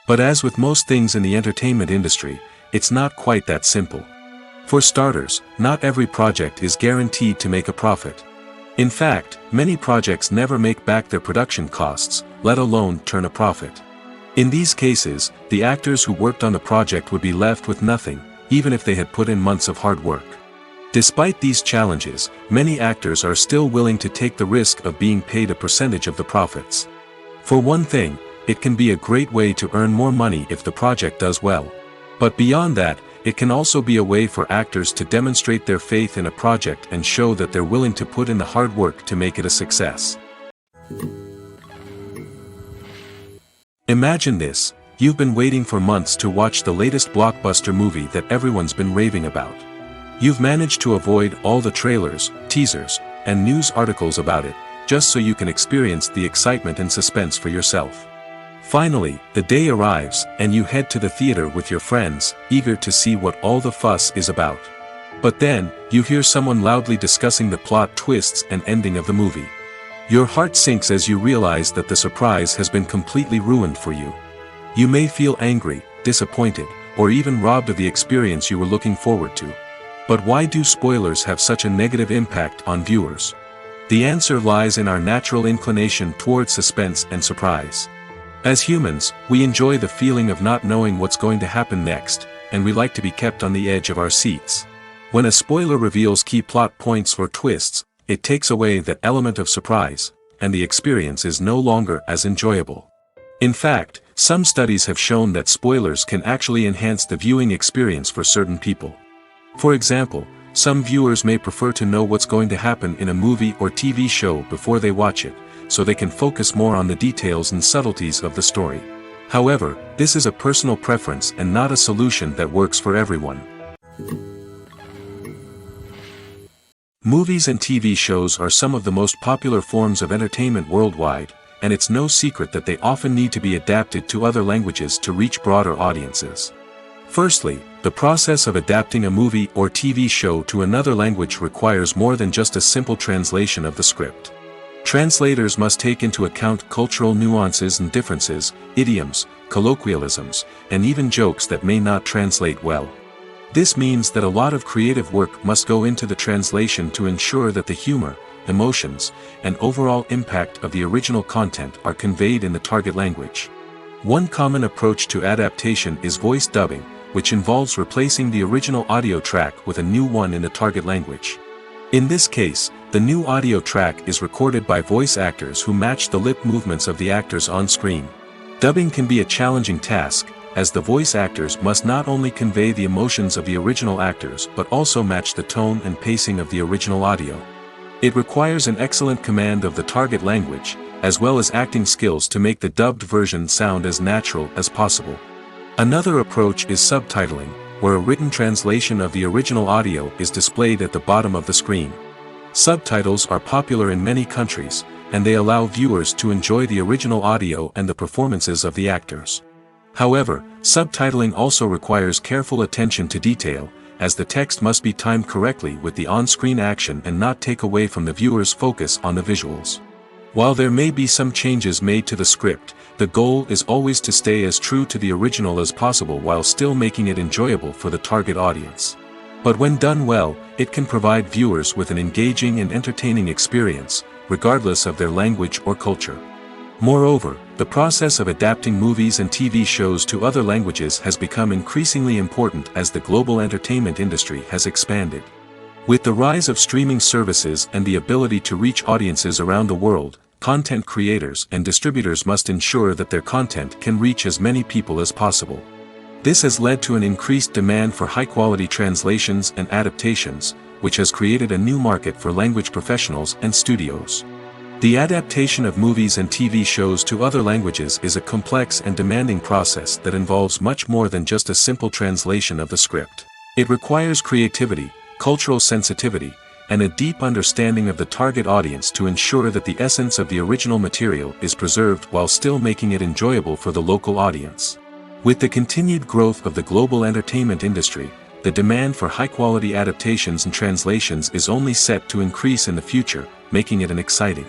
But as with most things in the entertainment industry, it's not quite that simple. For starters, not every project is guaranteed to make a profit. In fact, many projects never make back their production costs, let alone turn a profit. In these cases, the actors who worked on the project would be left with nothing, even if they had put in months of hard work. Despite these challenges, many actors are still willing to take the risk of being paid a percentage of the profits. For one thing, it can be a great way to earn more money if the project does well. But beyond that, it can also be a way for actors to demonstrate their faith in a project and show that they're willing to put in the hard work to make it a success. Imagine this: you've been waiting for months to watch the latest blockbuster movie that everyone's been raving about. You've managed to avoid all the trailers, teasers, and news articles about it, just so you can experience the excitement and suspense for yourself. Finally, the day arrives, and you head to the theater with your friends, eager to see what all the fuss is about. But then, you hear someone loudly discussing the plot twists and ending of the movie. Your heart sinks as you realize that the surprise has been completely ruined for you. You may feel angry, disappointed, or even robbed of the experience you were looking forward to. But why do spoilers have such a negative impact on viewers? The answer lies in our natural inclination toward suspense and surprise. As humans, we enjoy the feeling of not knowing what's going to happen next, and we like to be kept on the edge of our seats. When a spoiler reveals key plot points or twists, it takes away that element of surprise, and the experience is no longer as enjoyable. In fact, some studies have shown that spoilers can actually enhance the viewing experience for certain people. For example, some viewers may prefer to know what's going to happen in a movie or TV show before they watch it, so they can focus more on the details and subtleties of the story. However, this is a personal preference and not a solution that works for everyone. Movies and TV shows are some of the most popular forms of entertainment worldwide, and it's no secret that they often need to be adapted to other languages to reach broader audiences. Firstly, the process of adapting a movie or TV show to another language requires more than just a simple translation of the script. Translators must take into account cultural nuances and differences, idioms, colloquialisms, and even jokes that may not translate well. This means that a lot of creative work must go into the translation to ensure that the humor, emotions, and overall impact of the original content are conveyed in the target language. One common approach to adaptation is voice dubbing, which involves replacing the original audio track with a new one in the target language. In this case, the new audio track is recorded by voice actors who match the lip movements of the actors on screen. Dubbing can be a challenging task, as the voice actors must not only convey the emotions of the original actors but also match the tone and pacing of the original audio. It requires an excellent command of the target language, as well as acting skills to make the dubbed version sound as natural as possible. Another approach is subtitling, where a written translation of the original audio is displayed at the bottom of the screen. Subtitles are popular in many countries, and they allow viewers to enjoy the original audio and the performances of the actors. However, subtitling also requires careful attention to detail, as the text must be timed correctly with the on-screen action and not take away from the viewer's focus on the visuals. While there may be some changes made to the script, the goal is always to stay as true to the original as possible while still making it enjoyable for the target audience. But when done well, it can provide viewers with an engaging and entertaining experience, regardless of their language or culture. Moreover, the process of adapting movies and TV shows to other languages has become increasingly important as the global entertainment industry has expanded. With the rise of streaming services and the ability to reach audiences around the world, content creators and distributors must ensure that their content can reach as many people as possible. This has led to an increased demand for high-quality translations and adaptations, which has created a new market for language professionals and studios. The adaptation of movies and TV shows to other languages is a complex and demanding process that involves much more than just a simple translation of the script. It requires creativity, cultural sensitivity, and a deep understanding of the target audience to ensure that the essence of the original material is preserved while still making it enjoyable for the local audience. With the continued growth of the global entertainment industry, the demand for high-quality adaptations and translations is only set to increase in the future, making it an exciting.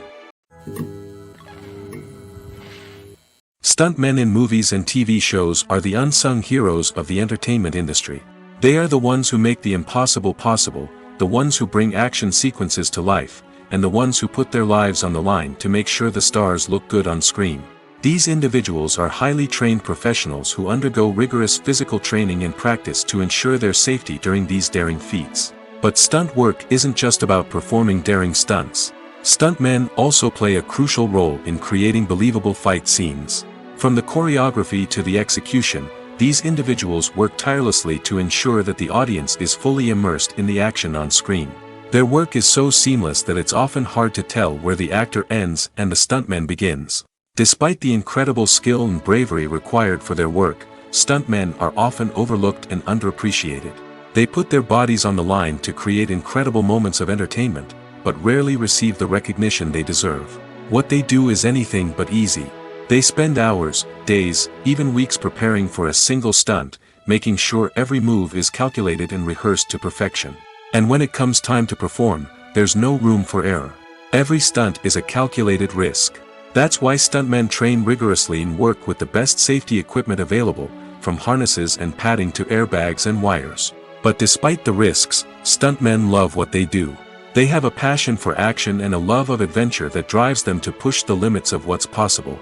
Stuntmen in movies and TV shows are the unsung heroes of the entertainment industry. They are the ones who make the impossible possible, the ones who bring action sequences to life, and the ones who put their lives on the line to make sure the stars look good on screen. These individuals are highly trained professionals who undergo rigorous physical training and practice to ensure their safety during these daring feats. But stunt work isn't just about performing daring stunts. Stuntmen also play a crucial role in creating believable fight scenes. From the choreography to the execution, these individuals work tirelessly to ensure that the audience is fully immersed in the action on screen. Their work is so seamless that it's often hard to tell where the actor ends and the stuntman begins. Despite the incredible skill and bravery required for their work, stuntmen are often overlooked and underappreciated. They put their bodies on the line to create incredible moments of entertainment, but rarely receive the recognition they deserve. What they do is anything but easy. They spend hours, days, even weeks preparing for a single stunt, making sure every move is calculated and rehearsed to perfection. And when it comes time to perform, there's no room for error. Every stunt is a calculated risk. That's why stuntmen train rigorously and work with the best safety equipment available, from harnesses and padding to airbags and wires. But despite the risks, stuntmen love what they do. They have a passion for action and a love of adventure that drives them to push the limits of what's possible.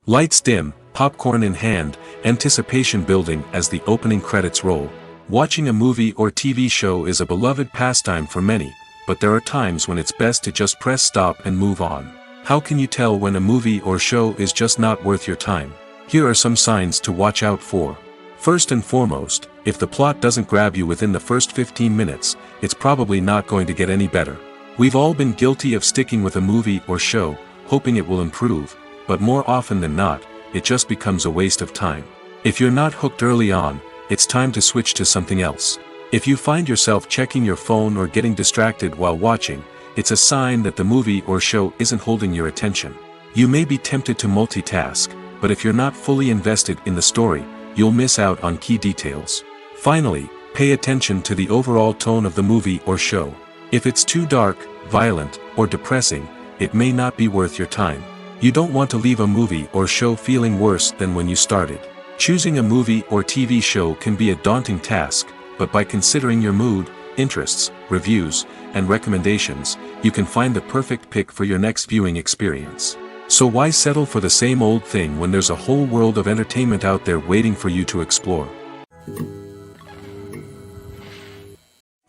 Lights dim, popcorn in hand, anticipation building as the opening credits roll. Watching a movie or TV show is a beloved pastime for many, but there are times when it's best to just press stop and move on. How can you tell when a movie or show is just not worth your time? Here are some signs to watch out for. First and foremost, if the plot doesn't grab you within the first 15 minutes, it's probably not going to get any better. We've all been guilty of sticking with a movie or show, hoping it will improve, but more often than not, it just becomes a waste of time. If you're not hooked early on, it's time to switch to something else. If you find yourself checking your phone or getting distracted while watching, it's a sign that the movie or show isn't holding your attention. You may be tempted to multitask, but if you're not fully invested in the story, you'll miss out on key details. Finally, pay attention to the overall tone of the movie or show. If it's too dark, violent, or depressing, it may not be worth your time. You don't want to leave a movie or show feeling worse than when you started. Choosing a movie or TV show can be a daunting task, but by considering your mood, interests, reviews, and recommendations, you can find the perfect pick for your next viewing experience. So why settle for the same old thing when there's a whole world of entertainment out there waiting for you to explore?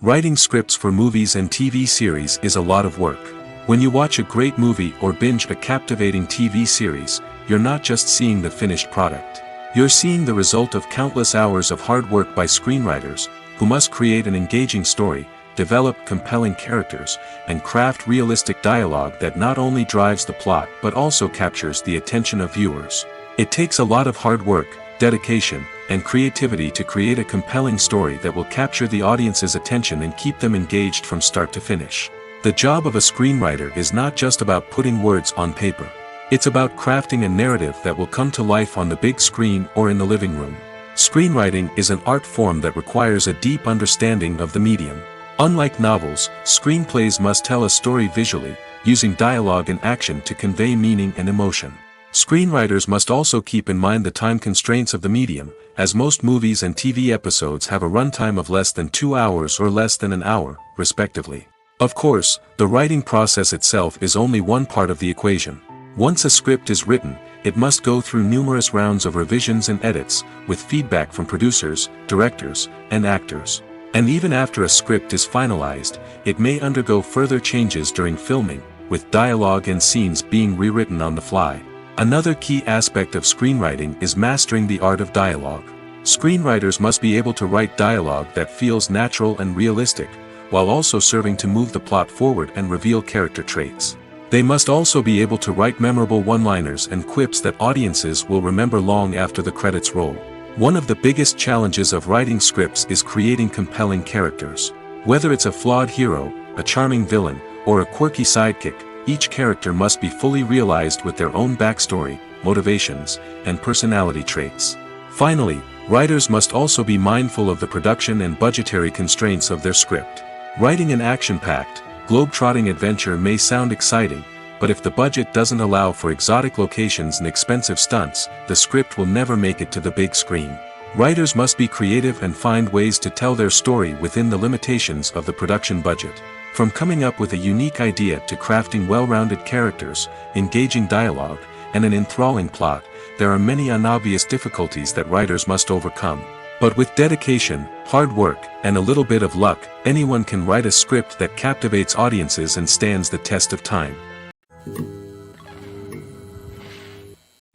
Writing scripts for movies and TV series is a lot of work. When you watch a great movie or binge a captivating TV series, you're not just seeing the finished product. You're seeing the result of countless hours of hard work by screenwriters, who must create an engaging story, develop compelling characters, and craft realistic dialogue that not only drives the plot but also captures the attention of viewers. It takes a lot of hard work, dedication, and creativity to create a compelling story that will capture the audience's attention and keep them engaged from start to finish. The job of a screenwriter is not just about putting words on paper. It's about crafting a narrative that will come to life on the big screen or in the living room. Screenwriting is an art form that requires a deep understanding of the medium. Unlike novels, screenplays must tell a story visually, using dialogue and action to convey meaning and emotion. Screenwriters must also keep in mind the time constraints of the medium, as most movies and TV episodes have a runtime of less than 2 hours or less than an hour, respectively. Of course, the writing process itself is only one part of the equation. Once a script is written, it must go through numerous rounds of revisions and edits, with feedback from producers, directors, and actors. And even after a script is finalized, it may undergo further changes during filming, with dialogue and scenes being rewritten on the fly. Another key aspect of screenwriting is mastering the art of dialogue. Screenwriters must be able to write dialogue that feels natural and realistic, while also serving to move the plot forward and reveal character traits. They must also be able to write memorable one-liners and quips that audiences will remember long after the credits roll. One of the biggest challenges of writing scripts is creating compelling characters. Whether it's a flawed hero, a charming villain, or a quirky sidekick, each character must be fully realized with their own backstory, motivations, and personality traits. Finally, writers must also be mindful of the production and budgetary constraints of their script. Writing an action-packed, globe-trotting adventure may sound exciting, but if the budget doesn't allow for exotic locations and expensive stunts, the script will never make it to the big screen. Writers must be creative and find ways to tell their story within the limitations of the production budget. From coming up with a unique idea to crafting well-rounded characters, engaging dialogue, and an enthralling plot, there are many unobvious difficulties that writers must overcome. But with dedication, hard work, and a little bit of luck, anyone can write a script that captivates audiences and stands the test of time.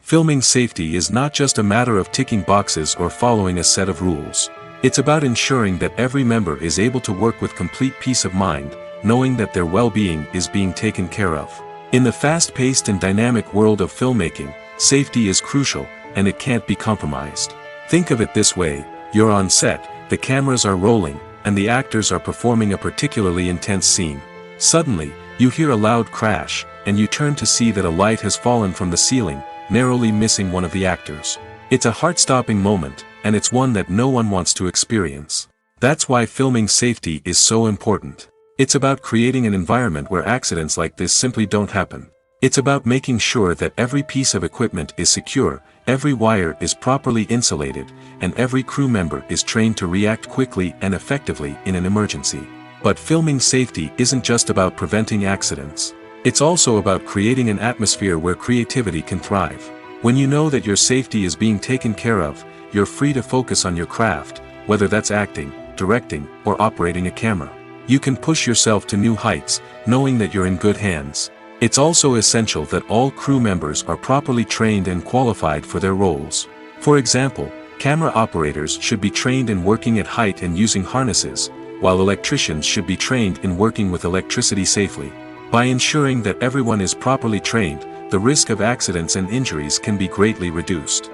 Filming safety is not just a matter of ticking boxes or following a set of rules. It's about ensuring that every member is able to work with complete peace of mind, knowing that their well-being is being taken care of. In the fast-paced and dynamic world of filmmaking, safety is crucial, and it can't be compromised. Think of it this way: you're on set, the cameras are rolling, and the actors are performing a particularly intense scene. Suddenly, you hear a loud crash, and you turn to see that a light has fallen from the ceiling, narrowly missing one of the actors. It's a heart-stopping moment, and it's one that no one wants to experience. That's why filming safety is so important. It's about creating an environment where accidents like this simply don't happen. It's about making sure that every piece of equipment is secure, every wire is properly insulated, and every crew member is trained to react quickly and effectively in an emergency. But filming safety isn't just about preventing accidents. It's also about creating an atmosphere where creativity can thrive. When you know that your safety is being taken care of, you're free to focus on your craft, whether that's acting, directing, or operating a camera. You can push yourself to new heights, knowing that you're in good hands. It's also essential that all crew members are properly trained and qualified for their roles. For example, camera operators should be trained in working at height and using harnesses, while electricians should be trained in working with electricity safely. By ensuring that everyone is properly trained, the risk of accidents and injuries can be greatly reduced.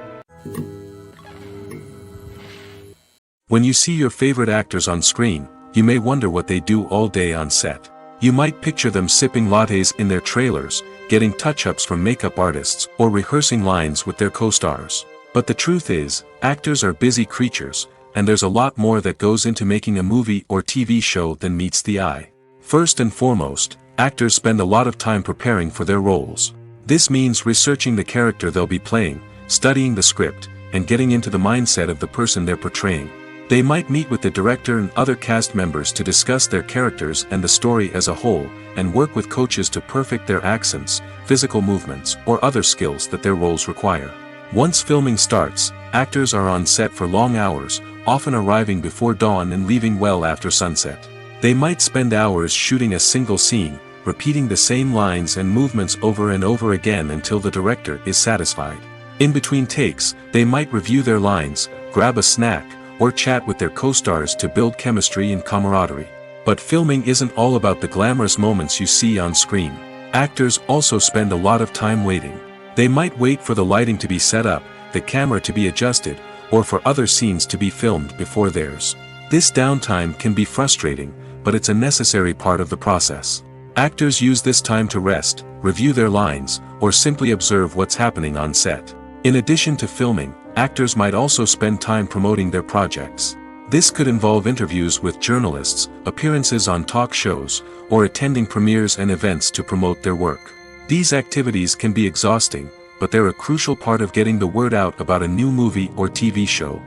When you see your favorite actors on screen, you may wonder what they do all day on set. You might picture them sipping lattes in their trailers, getting touch-ups from makeup artists, or rehearsing lines with their co-stars. But the truth is, actors are busy creatures, and there's a lot more that goes into making a movie or TV show than meets the eye. First and foremost, actors spend a lot of time preparing for their roles. This means researching the character they'll be playing, studying the script, and getting into the mindset of the person they're portraying. They might meet with the director and other cast members to discuss their characters and the story as a whole, and work with coaches to perfect their accents, physical movements, or other skills that their roles require. Once filming starts, actors are on set for long hours, often arriving before dawn and leaving well after sunset. They might spend hours shooting a single scene, repeating the same lines and movements over and over again until the director is satisfied. In between takes, they might review their lines, grab a snack, or chat with their co-stars to build chemistry and camaraderie. But filming isn't all about the glamorous moments you see on screen. Actors also spend a lot of time waiting. They might wait for the lighting to be set up, the camera to be adjusted, or for other scenes to be filmed before theirs. This downtime can be frustrating, but it's a necessary part of the process. Actors use this time to rest, review their lines, or simply observe what's happening on set. In addition to filming, actors might also spend time promoting their projects. This could involve interviews with journalists, appearances on talk shows, or attending premieres and events to promote their work. These activities can be exhausting, but they're a crucial part of getting the word out about a new movie or TV show.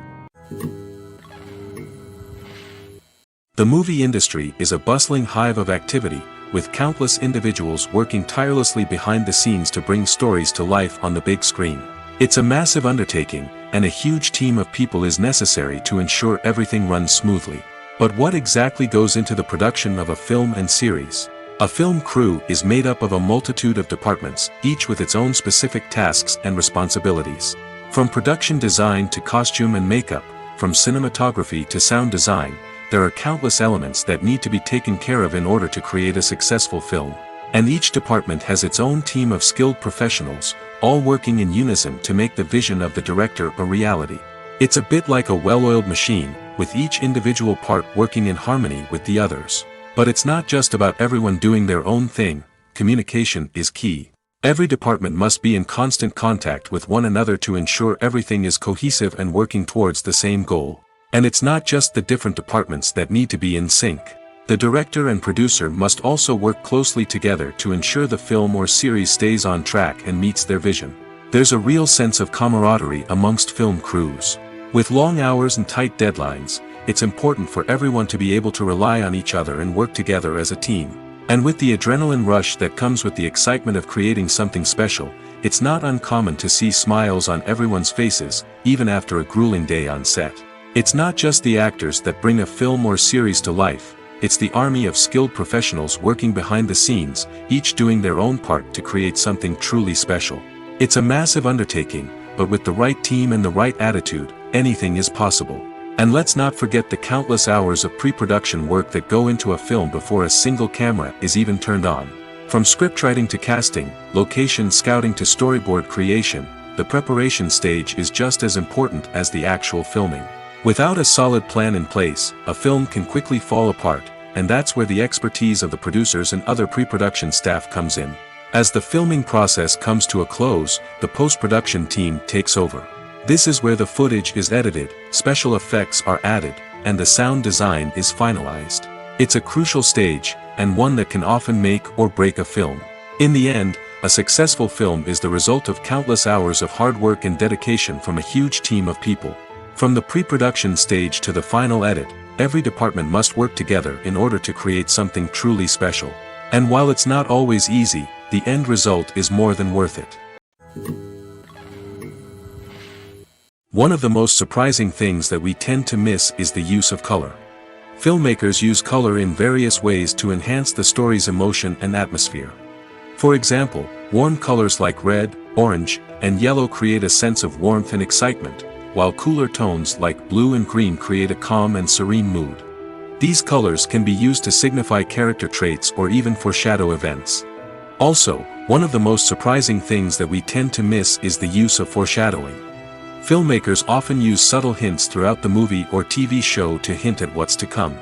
The movie industry is a bustling hive of activity, with countless individuals working tirelessly behind the scenes to bring stories to life on the big screen. It's a massive undertaking, and a huge team of people is necessary to ensure everything runs smoothly. But what exactly goes into the production of a film and series? A film crew is made up of a multitude of departments, each with its own specific tasks and responsibilities. From production design to costume and makeup, from cinematography to sound design, there are countless elements that need to be taken care of in order to create a successful film. And each department has its own team of skilled professionals, all working in unison to make the vision of the director a reality. It's a bit like a well-oiled machine, with each individual part working in harmony with the others. But it's not just about everyone doing their own thing. Communication is key. Every department must be in constant contact with one another to ensure everything is cohesive and working towards the same goal. And it's not just the different departments that need to be in sync. The director and producer must also work closely together to ensure the film or series stays on track and meets their vision. There's a real sense of camaraderie amongst film crews. With long hours and tight deadlines, it's important for everyone to be able to rely on each other and work together as a team. And with the adrenaline rush that comes with the excitement of creating something special, it's not uncommon to see smiles on everyone's faces, even after a grueling day on set. It's not just the actors that bring a film or series to life. It's the army of skilled professionals working behind the scenes, each doing their own part to create something truly special. It's a massive undertaking, but with the right team and the right attitude, anything is possible. And let's not forget the countless hours of pre-production work that go into a film before a single camera is even turned on. From scriptwriting to casting, location scouting to storyboard creation, the preparation stage is just as important as the actual filming. Without a solid plan in place, a film can quickly fall apart, and that's where the expertise of the producers and other pre-production staff comes in. As the filming process comes to a close, the post-production team takes over. This is where the footage is edited, special effects are added, and the sound design is finalized. It's a crucial stage, and one that can often make or break a film. In the end, a successful film is the result of countless hours of hard work and dedication from a huge team of people. From the pre-production stage to the final edit, every department must work together in order to create something truly special. And while it's not always easy, the end result is more than worth it. One of the most surprising things that we tend to miss is the use of color. Filmmakers use color in various ways to enhance the story's emotion and atmosphere. For example, warm colors like red, orange, and yellow create a sense of warmth and excitement, while cooler tones like blue and green create a calm and serene mood. These colors can be used to signify character traits or even foreshadow events. Also, one of the most surprising things that we tend to miss is the use of foreshadowing. Filmmakers often use subtle hints throughout the movie or TV show to hint at what's to come.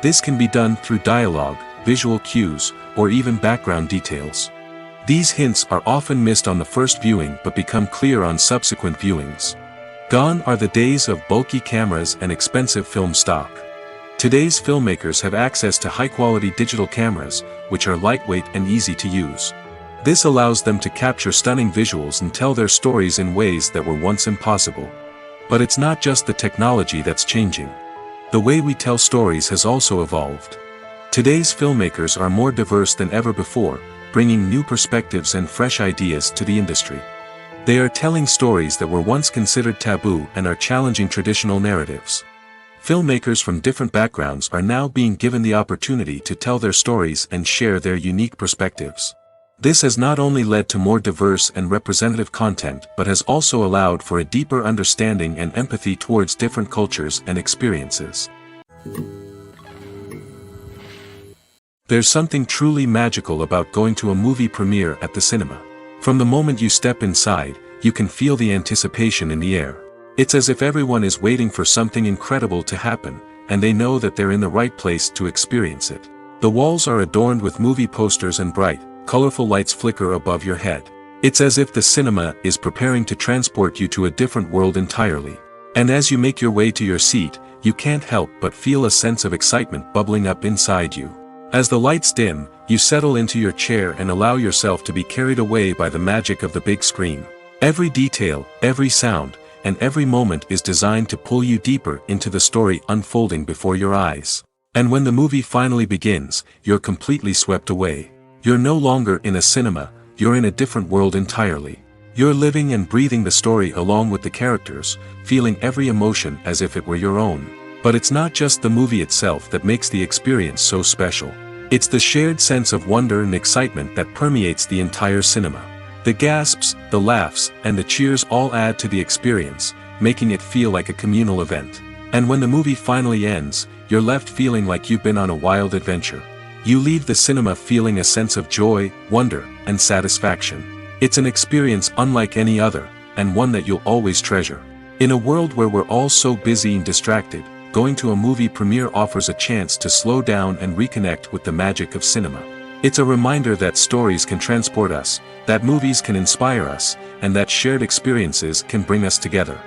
This can be done through dialogue, visual cues, or even background details. These hints are often missed on the first viewing but become clear on subsequent viewings. Gone are the days of bulky cameras and expensive film stock. Today's filmmakers have access to high-quality digital cameras, which are lightweight and easy to use. This allows them to capture stunning visuals and tell their stories in ways that were once impossible. But it's not just the technology that's changing. The way we tell stories has also evolved. Today's filmmakers are more diverse than ever before, bringing new perspectives and fresh ideas to the industry. They are telling stories that were once considered taboo and are challenging traditional narratives. Filmmakers from different backgrounds are now being given the opportunity to tell their stories and share their unique perspectives. This has not only led to more diverse and representative content but has also allowed for a deeper understanding and empathy towards different cultures and experiences. There's something truly magical about going to a movie premiere at the cinema. From the moment you step inside, you can feel the anticipation in the air. It's as if everyone is waiting for something incredible to happen, and they know that they're in the right place to experience it. The walls are adorned with movie posters and bright, colorful lights flicker above your head. It's as if the cinema is preparing to transport you to a different world entirely. And as you make your way to your seat, you can't help but feel a sense of excitement bubbling up inside you. As the lights dim, you settle into your chair and allow yourself to be carried away by the magic of the big screen. Every detail, every sound, and every moment is designed to pull you deeper into the story unfolding before your eyes. And when the movie finally begins, you're completely swept away. You're no longer in a cinema, you're in a different world entirely. You're living and breathing the story along with the characters, feeling every emotion as if it were your own. But it's not just the movie itself that makes the experience so special. It's the shared sense of wonder and excitement that permeates the entire cinema. The gasps, the laughs, and the cheers all add to the experience, making it feel like a communal event. And when the movie finally ends, you're left feeling like you've been on a wild adventure. You leave the cinema feeling a sense of joy, wonder, and satisfaction. It's an experience unlike any other, and one that you'll always treasure. In a world where we're all so busy and distracted, going to a movie premiere offers a chance to slow down and reconnect with the magic of cinema. It's a reminder that stories can transport us, that movies can inspire us, and that shared experiences can bring us together.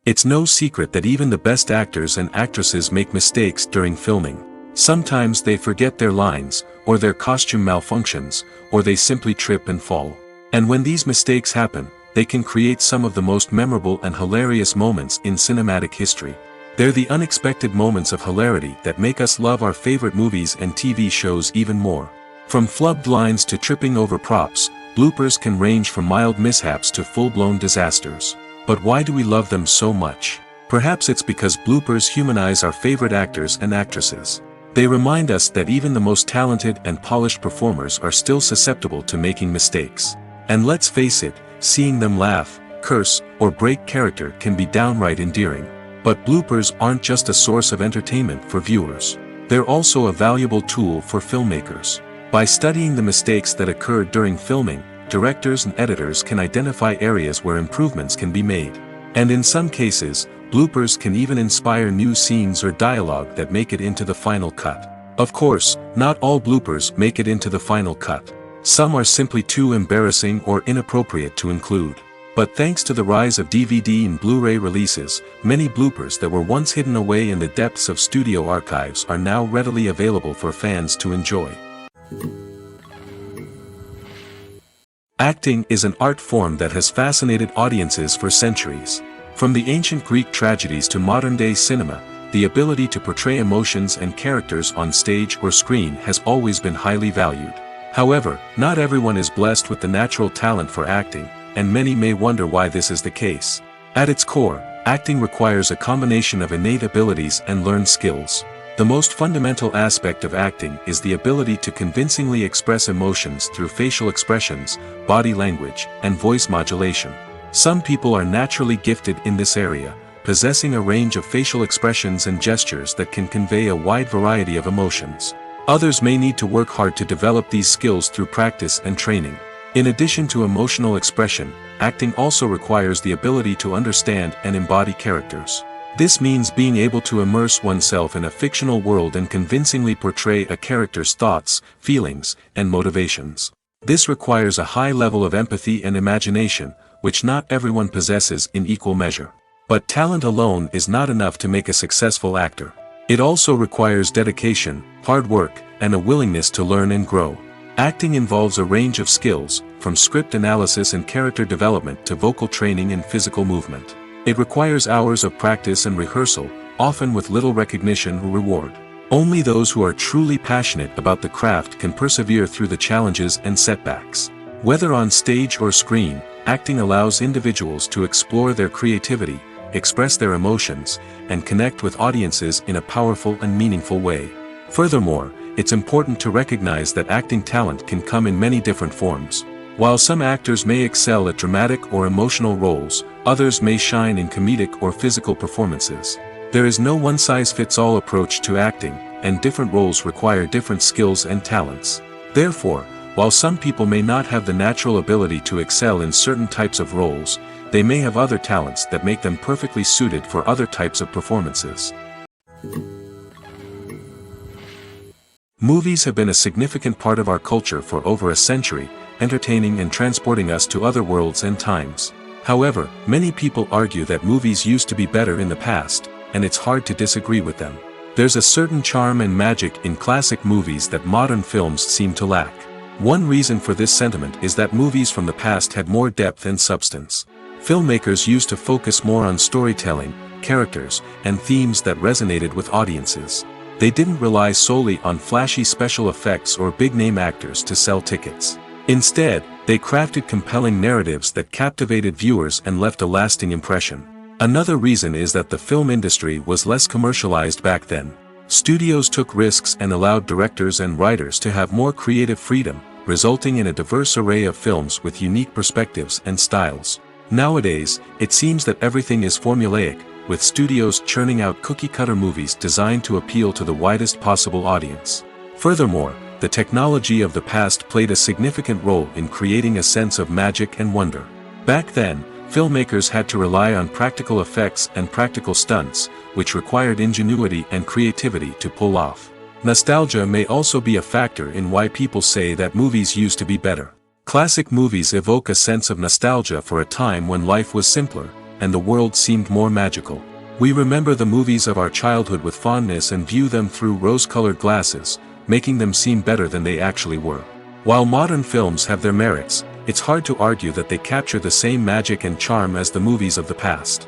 It's no secret that even the best actors and actresses make mistakes during filming. Sometimes they forget their lines, or their costume malfunctions, or they simply trip and fall. And when these mistakes happen, they can create some of the most memorable and hilarious moments in cinematic history. They're the unexpected moments of hilarity that make us love our favorite movies and TV shows even more. From flubbed lines to tripping over props, bloopers can range from mild mishaps to full-blown disasters. But why do we love them so much? Perhaps it's because bloopers humanize our favorite actors and actresses. They remind us that even the most talented and polished performers are still susceptible to making mistakes. And let's face it, seeing them laugh, curse, or break character can be downright endearing. But bloopers aren't just a source of entertainment for viewers. They're also a valuable tool for filmmakers. By studying the mistakes that occurred during filming, directors and editors can identify areas where improvements can be made. And in some cases, bloopers can even inspire new scenes or dialogue that make it into the final cut. Of course, not all bloopers make it into the final cut. Some are simply too embarrassing or inappropriate to include. But thanks to the rise of DVD and Blu-ray releases, many bloopers that were once hidden away in the depths of studio archives are now readily available for fans to enjoy. Acting is an art form that has fascinated audiences for centuries. From the ancient Greek tragedies to modern-day cinema, the ability to portray emotions and characters on stage or screen has always been highly valued. However, not everyone is blessed with the natural talent for acting, and many may wonder why this is the case. At its core, acting requires a combination of innate abilities and learned skills. The most fundamental aspect of acting is the ability to convincingly express emotions through facial expressions, body language, and voice modulation. Some people are naturally gifted in this area, possessing a range of facial expressions and gestures that can convey a wide variety of emotions. Others may need to work hard to develop these skills through practice and training. In addition to emotional expression, acting also requires the ability to understand and embody characters. This means being able to immerse oneself in a fictional world and convincingly portray a character's thoughts, feelings, and motivations. This requires a high level of empathy and imagination, which not everyone possesses in equal measure. But talent alone is not enough to make a successful actor. It also requires dedication, hard work, and a willingness to learn and grow. Acting involves a range of skills, from script analysis and character development to vocal training and physical movement. It requires hours of practice and rehearsal, often with little recognition or reward. Only those who are truly passionate about the craft can persevere through the challenges and setbacks. Whether on stage or screen, acting allows individuals to explore their creativity, express their emotions, and connect with audiences in a powerful and meaningful way. Furthermore, it's important to recognize that acting talent can come in many different forms. While some actors may excel at dramatic or emotional roles, others may shine in comedic or physical performances. There is no one-size-fits-all approach to acting, and different roles require different skills and talents. Therefore, while some people may not have the natural ability to excel in certain types of roles, they may have other talents that make them perfectly suited for other types of performances. Movies have been a significant part of our culture for over a century, entertaining and transporting us to other worlds and times. However, many people argue that movies used to be better in the past, and it's hard to disagree with them. There's a certain charm and magic in classic movies that modern films seem to lack. One reason for this sentiment is that movies from the past had more depth and substance. Filmmakers used to focus more on storytelling, characters, and themes that resonated with audiences. They didn't rely solely on flashy special effects or big-name actors to sell tickets. Instead, they crafted compelling narratives that captivated viewers and left a lasting impression. Another reason is that the film industry was less commercialized back then. Studios took risks and allowed directors and writers to have more creative freedom, resulting in a diverse array of films with unique perspectives and styles. Nowadays, it seems that everything is formulaic, with studios churning out cookie-cutter movies designed to appeal to the widest possible audience. Furthermore, the technology of the past played a significant role in creating a sense of magic and wonder. Back then, filmmakers had to rely on practical effects and practical stunts, which required ingenuity and creativity to pull off. Nostalgia may also be a factor in why people say that movies used to be better. Classic movies evoke a sense of nostalgia for a time when life was simpler, and the world seemed more magical. We remember the movies of our childhood with fondness and view them through rose-colored glasses, making them seem better than they actually were. While modern films have their merits, it's hard to argue that they capture the same magic and charm as the movies of the past.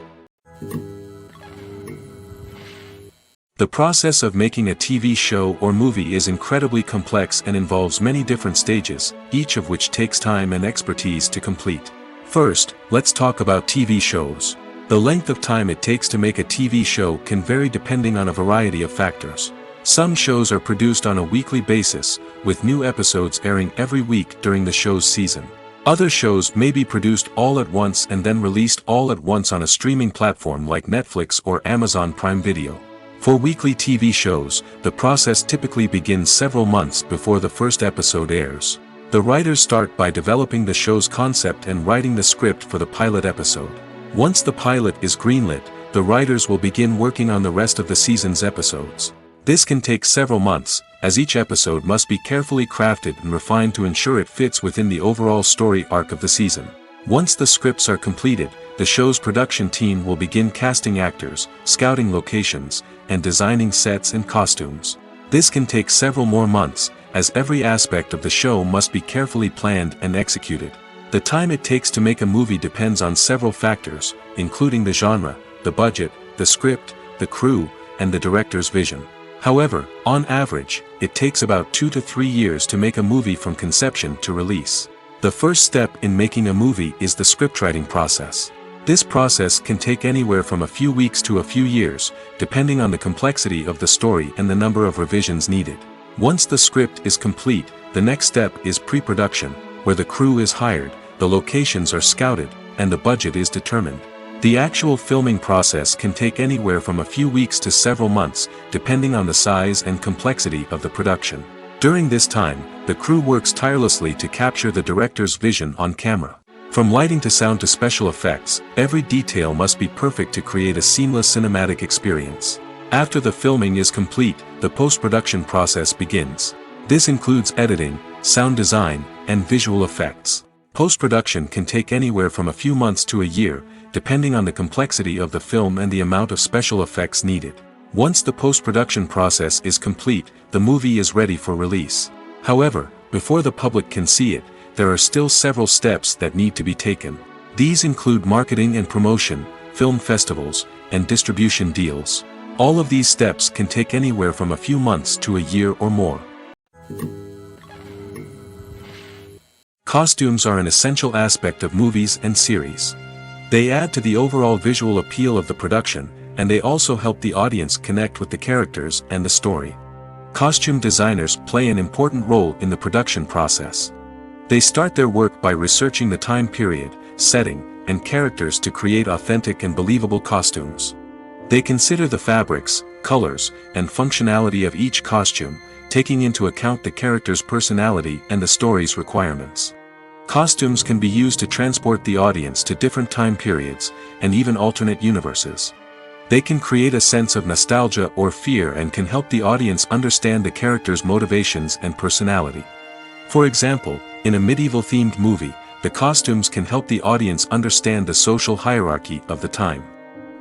The process of making a TV show or movie is incredibly complex and involves many different stages, each of which takes time and expertise to complete. First, let's talk about TV shows. The length of time it takes to make a TV show can vary depending on a variety of factors. Some shows are produced on a weekly basis, with new episodes airing every week during the show's season. Other shows may be produced all at once and then released all at once on a streaming platform like Netflix or Amazon Prime Video. For weekly TV shows, the process typically begins several months before the first episode airs. The writers start by developing the show's concept and writing the script for the pilot episode. Once the pilot is greenlit, the writers will begin working on the rest of the season's episodes. This can take several months, as each episode must be carefully crafted and refined to ensure it fits within the overall story arc of the season. Once the scripts are completed, the show's production team will begin casting actors, scouting locations, and designing sets and costumes. This can take several more months, as every aspect of the show must be carefully planned and executed. The time it takes to make a movie depends on several factors, including the genre, the budget, the script, the crew, and the director's vision. However, on average, it takes about 2 to 3 years to make a movie from conception to release. The first step in making a movie is the scriptwriting process. This process can take anywhere from a few weeks to a few years, depending on the complexity of the story and the number of revisions needed. Once the script is complete, the next step is pre-production, where the crew is hired, the locations are scouted, and the budget is determined. The actual filming process can take anywhere from a few weeks to several months, depending on the size and complexity of the production. During this time, the crew works tirelessly to capture the director's vision on camera. From lighting to sound to special effects, every detail must be perfect to create a seamless cinematic experience. After the filming is complete, the post-production process begins. This includes editing, sound design, and visual effects. Post-production can take anywhere from a few months to a year, depending on the complexity of the film and the amount of special effects needed. Once the post-production process is complete, the movie is ready for release. However, before the public can see it, there are still several steps that need to be taken. These include marketing and promotion, film festivals, and distribution deals. All of these steps can take anywhere from a few months to a year or more. Costumes are an essential aspect of movies and series. They add to the overall visual appeal of the production, and they also help the audience connect with the characters and the story. Costume designers play an important role in the production process. They start their work by researching the time period, setting, and characters to create authentic and believable costumes. They consider the fabrics, colors, and functionality of each costume, taking into account the character's personality and the story's requirements. Costumes can be used to transport the audience to different time periods, and even alternate universes. They can create a sense of nostalgia or fear and can help the audience understand the character's motivations and personality. For example, in a medieval-themed movie, the costumes can help the audience understand the social hierarchy of the time.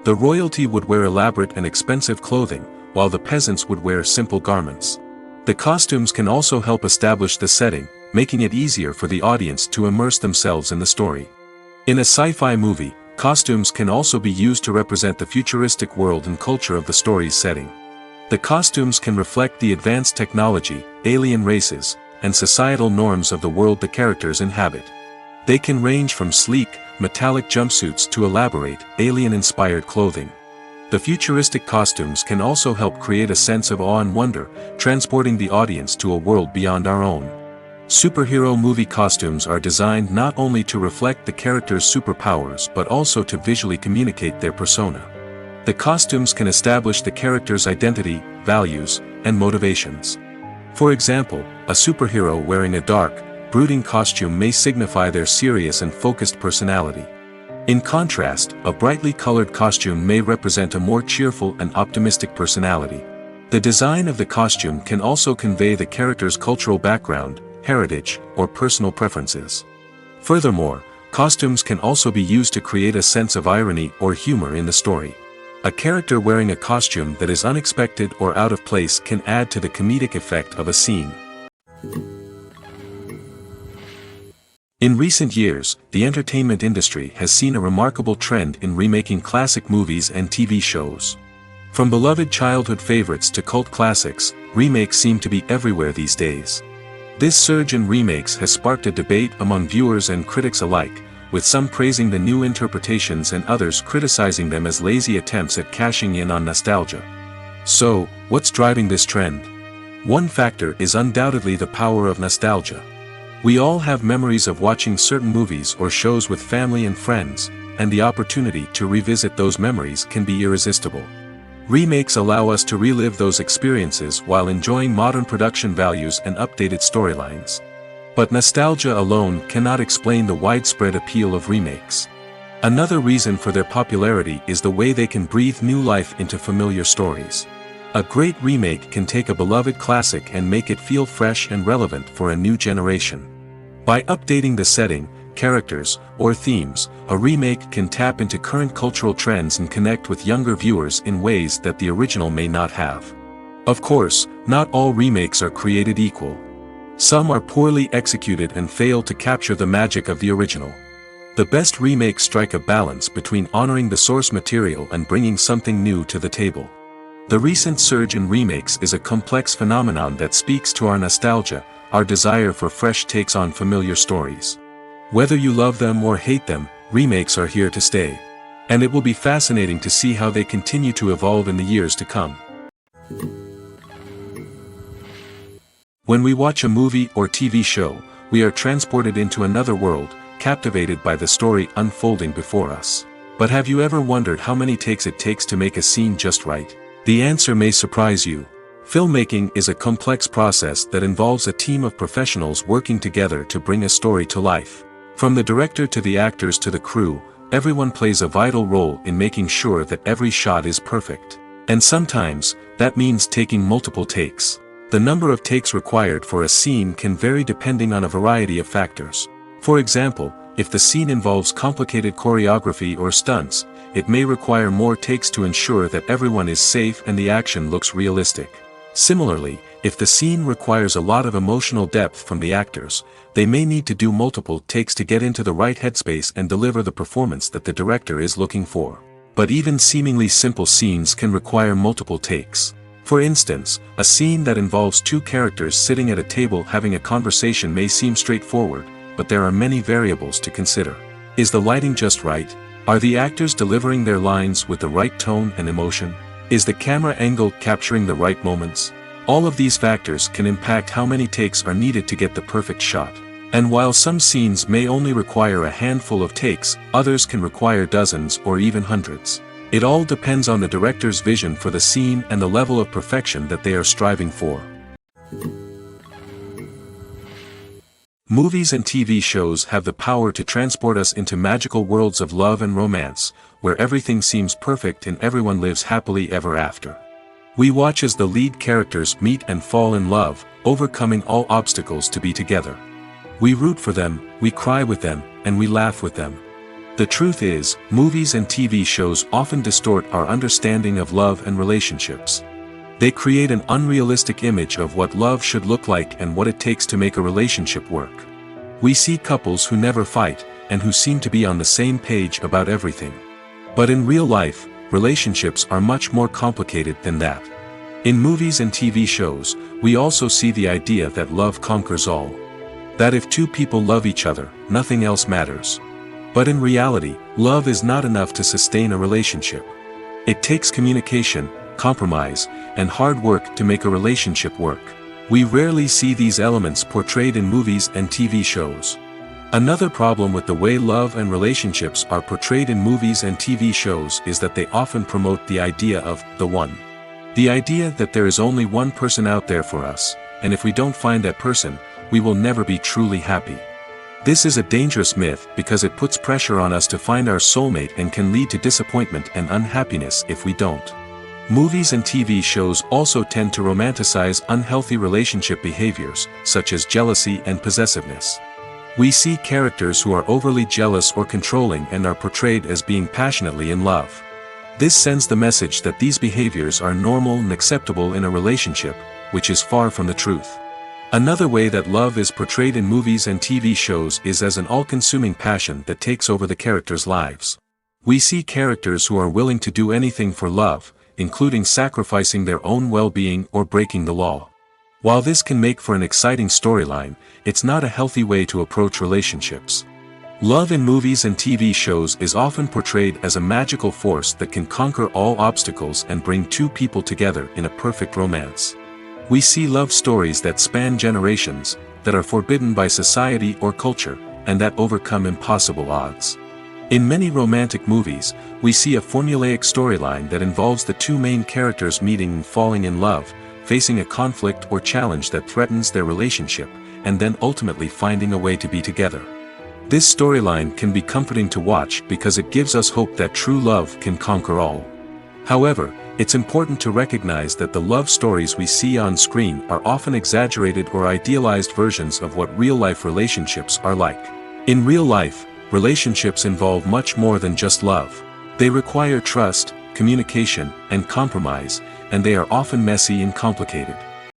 The royalty would wear elaborate and expensive clothing, while the peasants would wear simple garments. The costumes can also help establish the setting, making it easier for the audience to immerse themselves in the story. In a sci-fi movie, costumes can also be used to represent the futuristic world and culture of the story's setting. The costumes can reflect the advanced technology, alien races, and societal norms of the world the characters inhabit. They can range from sleek, metallic jumpsuits to elaborate, alien-inspired clothing. The futuristic costumes can also help create a sense of awe and wonder, transporting the audience to a world beyond our own. Superhero movie costumes are designed not only to reflect the character's superpowers but also to visually communicate their persona. The costumes can establish the character's identity, values, and motivations. For example, a superhero wearing a dark, brooding costume may signify their serious and focused personality. In contrast, a brightly colored costume may represent a more cheerful and optimistic personality. The design of the costume can also convey the character's cultural background, heritage, or personal preferences. Furthermore, costumes can also be used to create a sense of irony or humor in the story. A character wearing a costume that is unexpected or out of place can add to the comedic effect of a scene. In recent years, the entertainment industry has seen a remarkable trend in remaking classic movies and TV shows. From beloved childhood favorites to cult classics, remakes seem to be everywhere these days. This surge in remakes has sparked a debate among viewers and critics alike, with some praising the new interpretations and others criticizing them as lazy attempts at cashing in on nostalgia. So, what's driving this trend? One factor is undoubtedly the power of nostalgia. We all have memories of watching certain movies or shows with family and friends, and the opportunity to revisit those memories can be irresistible. Remakes allow us to relive those experiences while enjoying modern production values and updated storylines. But nostalgia alone cannot explain the widespread appeal of remakes. Another reason for their popularity is the way they can breathe new life into familiar stories. A great remake can take a beloved classic and make it feel fresh and relevant for a new generation. By updating the setting, characters, or themes, a remake can tap into current cultural trends and connect with younger viewers in ways that the original may not have. Of course, not all remakes are created equal. Some are poorly executed and fail to capture the magic of the original. The best remakes strike a balance between honoring the source material and bringing something new to the table. The recent surge in remakes is a complex phenomenon that speaks to our nostalgia, our desire for fresh takes on familiar stories. Whether you love them or hate them, remakes are here to stay. And it will be fascinating to see how they continue to evolve in the years to come. When we watch a movie or TV show, we are transported into another world, captivated by the story unfolding before us. But have you ever wondered how many takes it takes to make a scene just right? The answer may surprise you. Filmmaking is a complex process that involves a team of professionals working together to bring a story to life. From the director to the actors to the crew, everyone plays a vital role in making sure that every shot is perfect. And sometimes, that means taking multiple takes. The number of takes required for a scene can vary depending on a variety of factors. For example, if the scene involves complicated choreography or stunts, it may require more takes to ensure that everyone is safe and the action looks realistic. Similarly, if the scene requires a lot of emotional depth from the actors, they may need to do multiple takes to get into the right headspace and deliver the performance that the director is looking for. But even seemingly simple scenes can require multiple takes. For instance, a scene that involves two characters sitting at a table having a conversation may seem straightforward, but there are many variables to consider. Is the lighting just right? Are the actors delivering their lines with the right tone and emotion? Is the camera angle capturing the right moments? All of these factors can impact how many takes are needed to get the perfect shot. And while some scenes may only require a handful of takes, others can require dozens or even hundreds. It all depends on the director's vision for the scene and the level of perfection that they are striving for. Movies and TV shows have the power to transport us into magical worlds of love and romance, where everything seems perfect and everyone lives happily ever after. We watch as the lead characters meet and fall in love, overcoming all obstacles to be together. We root for them, we cry with them, and we laugh with them. The truth is, movies and TV shows often distort our understanding of love and relationships. They create an unrealistic image of what love should look like and what it takes to make a relationship work. We see couples who never fight, and who seem to be on the same page about everything. But in real life, relationships are much more complicated than that. In movies and TV shows, we also see the idea that love conquers all. That if two people love each other, nothing else matters. But in reality, love is not enough to sustain a relationship. It takes communication, compromise, and hard work to make a relationship work. We rarely see these elements portrayed in movies and TV shows. Another problem with the way love and relationships are portrayed in movies and TV shows is that they often promote the idea of the one. The idea that there is only one person out there for us, and if we don't find that person, we will never be truly happy. This is a dangerous myth because it puts pressure on us to find our soulmate and can lead to disappointment and unhappiness if we don't. Movies and TV shows also tend to romanticize unhealthy relationship behaviors, such as jealousy and possessiveness. We see characters who are overly jealous or controlling and are portrayed as being passionately in love. This sends the message that these behaviors are normal and acceptable in a relationship, which is far from the truth. Another way that love is portrayed in movies and TV shows is as an all-consuming passion that takes over the characters' lives. We see characters who are willing to do anything for love, including sacrificing their own well-being or breaking the law. While this can make for an exciting storyline, it's not a healthy way to approach relationships. Love in movies and TV shows is often portrayed as a magical force that can conquer all obstacles and bring two people together in a perfect romance. We see love stories that span generations, that are forbidden by society or culture, and that overcome impossible odds. In many romantic movies, we see a formulaic storyline that involves the two main characters meeting and falling in love, facing a conflict or challenge that threatens their relationship, and then ultimately finding a way to be together. This storyline can be comforting to watch because it gives us hope that true love can conquer all. However, it's important to recognize that the love stories we see on screen are often exaggerated or idealized versions of what real-life relationships are like. In real life, relationships involve much more than just love. They require trust, communication, and compromise, and they are often messy and complicated.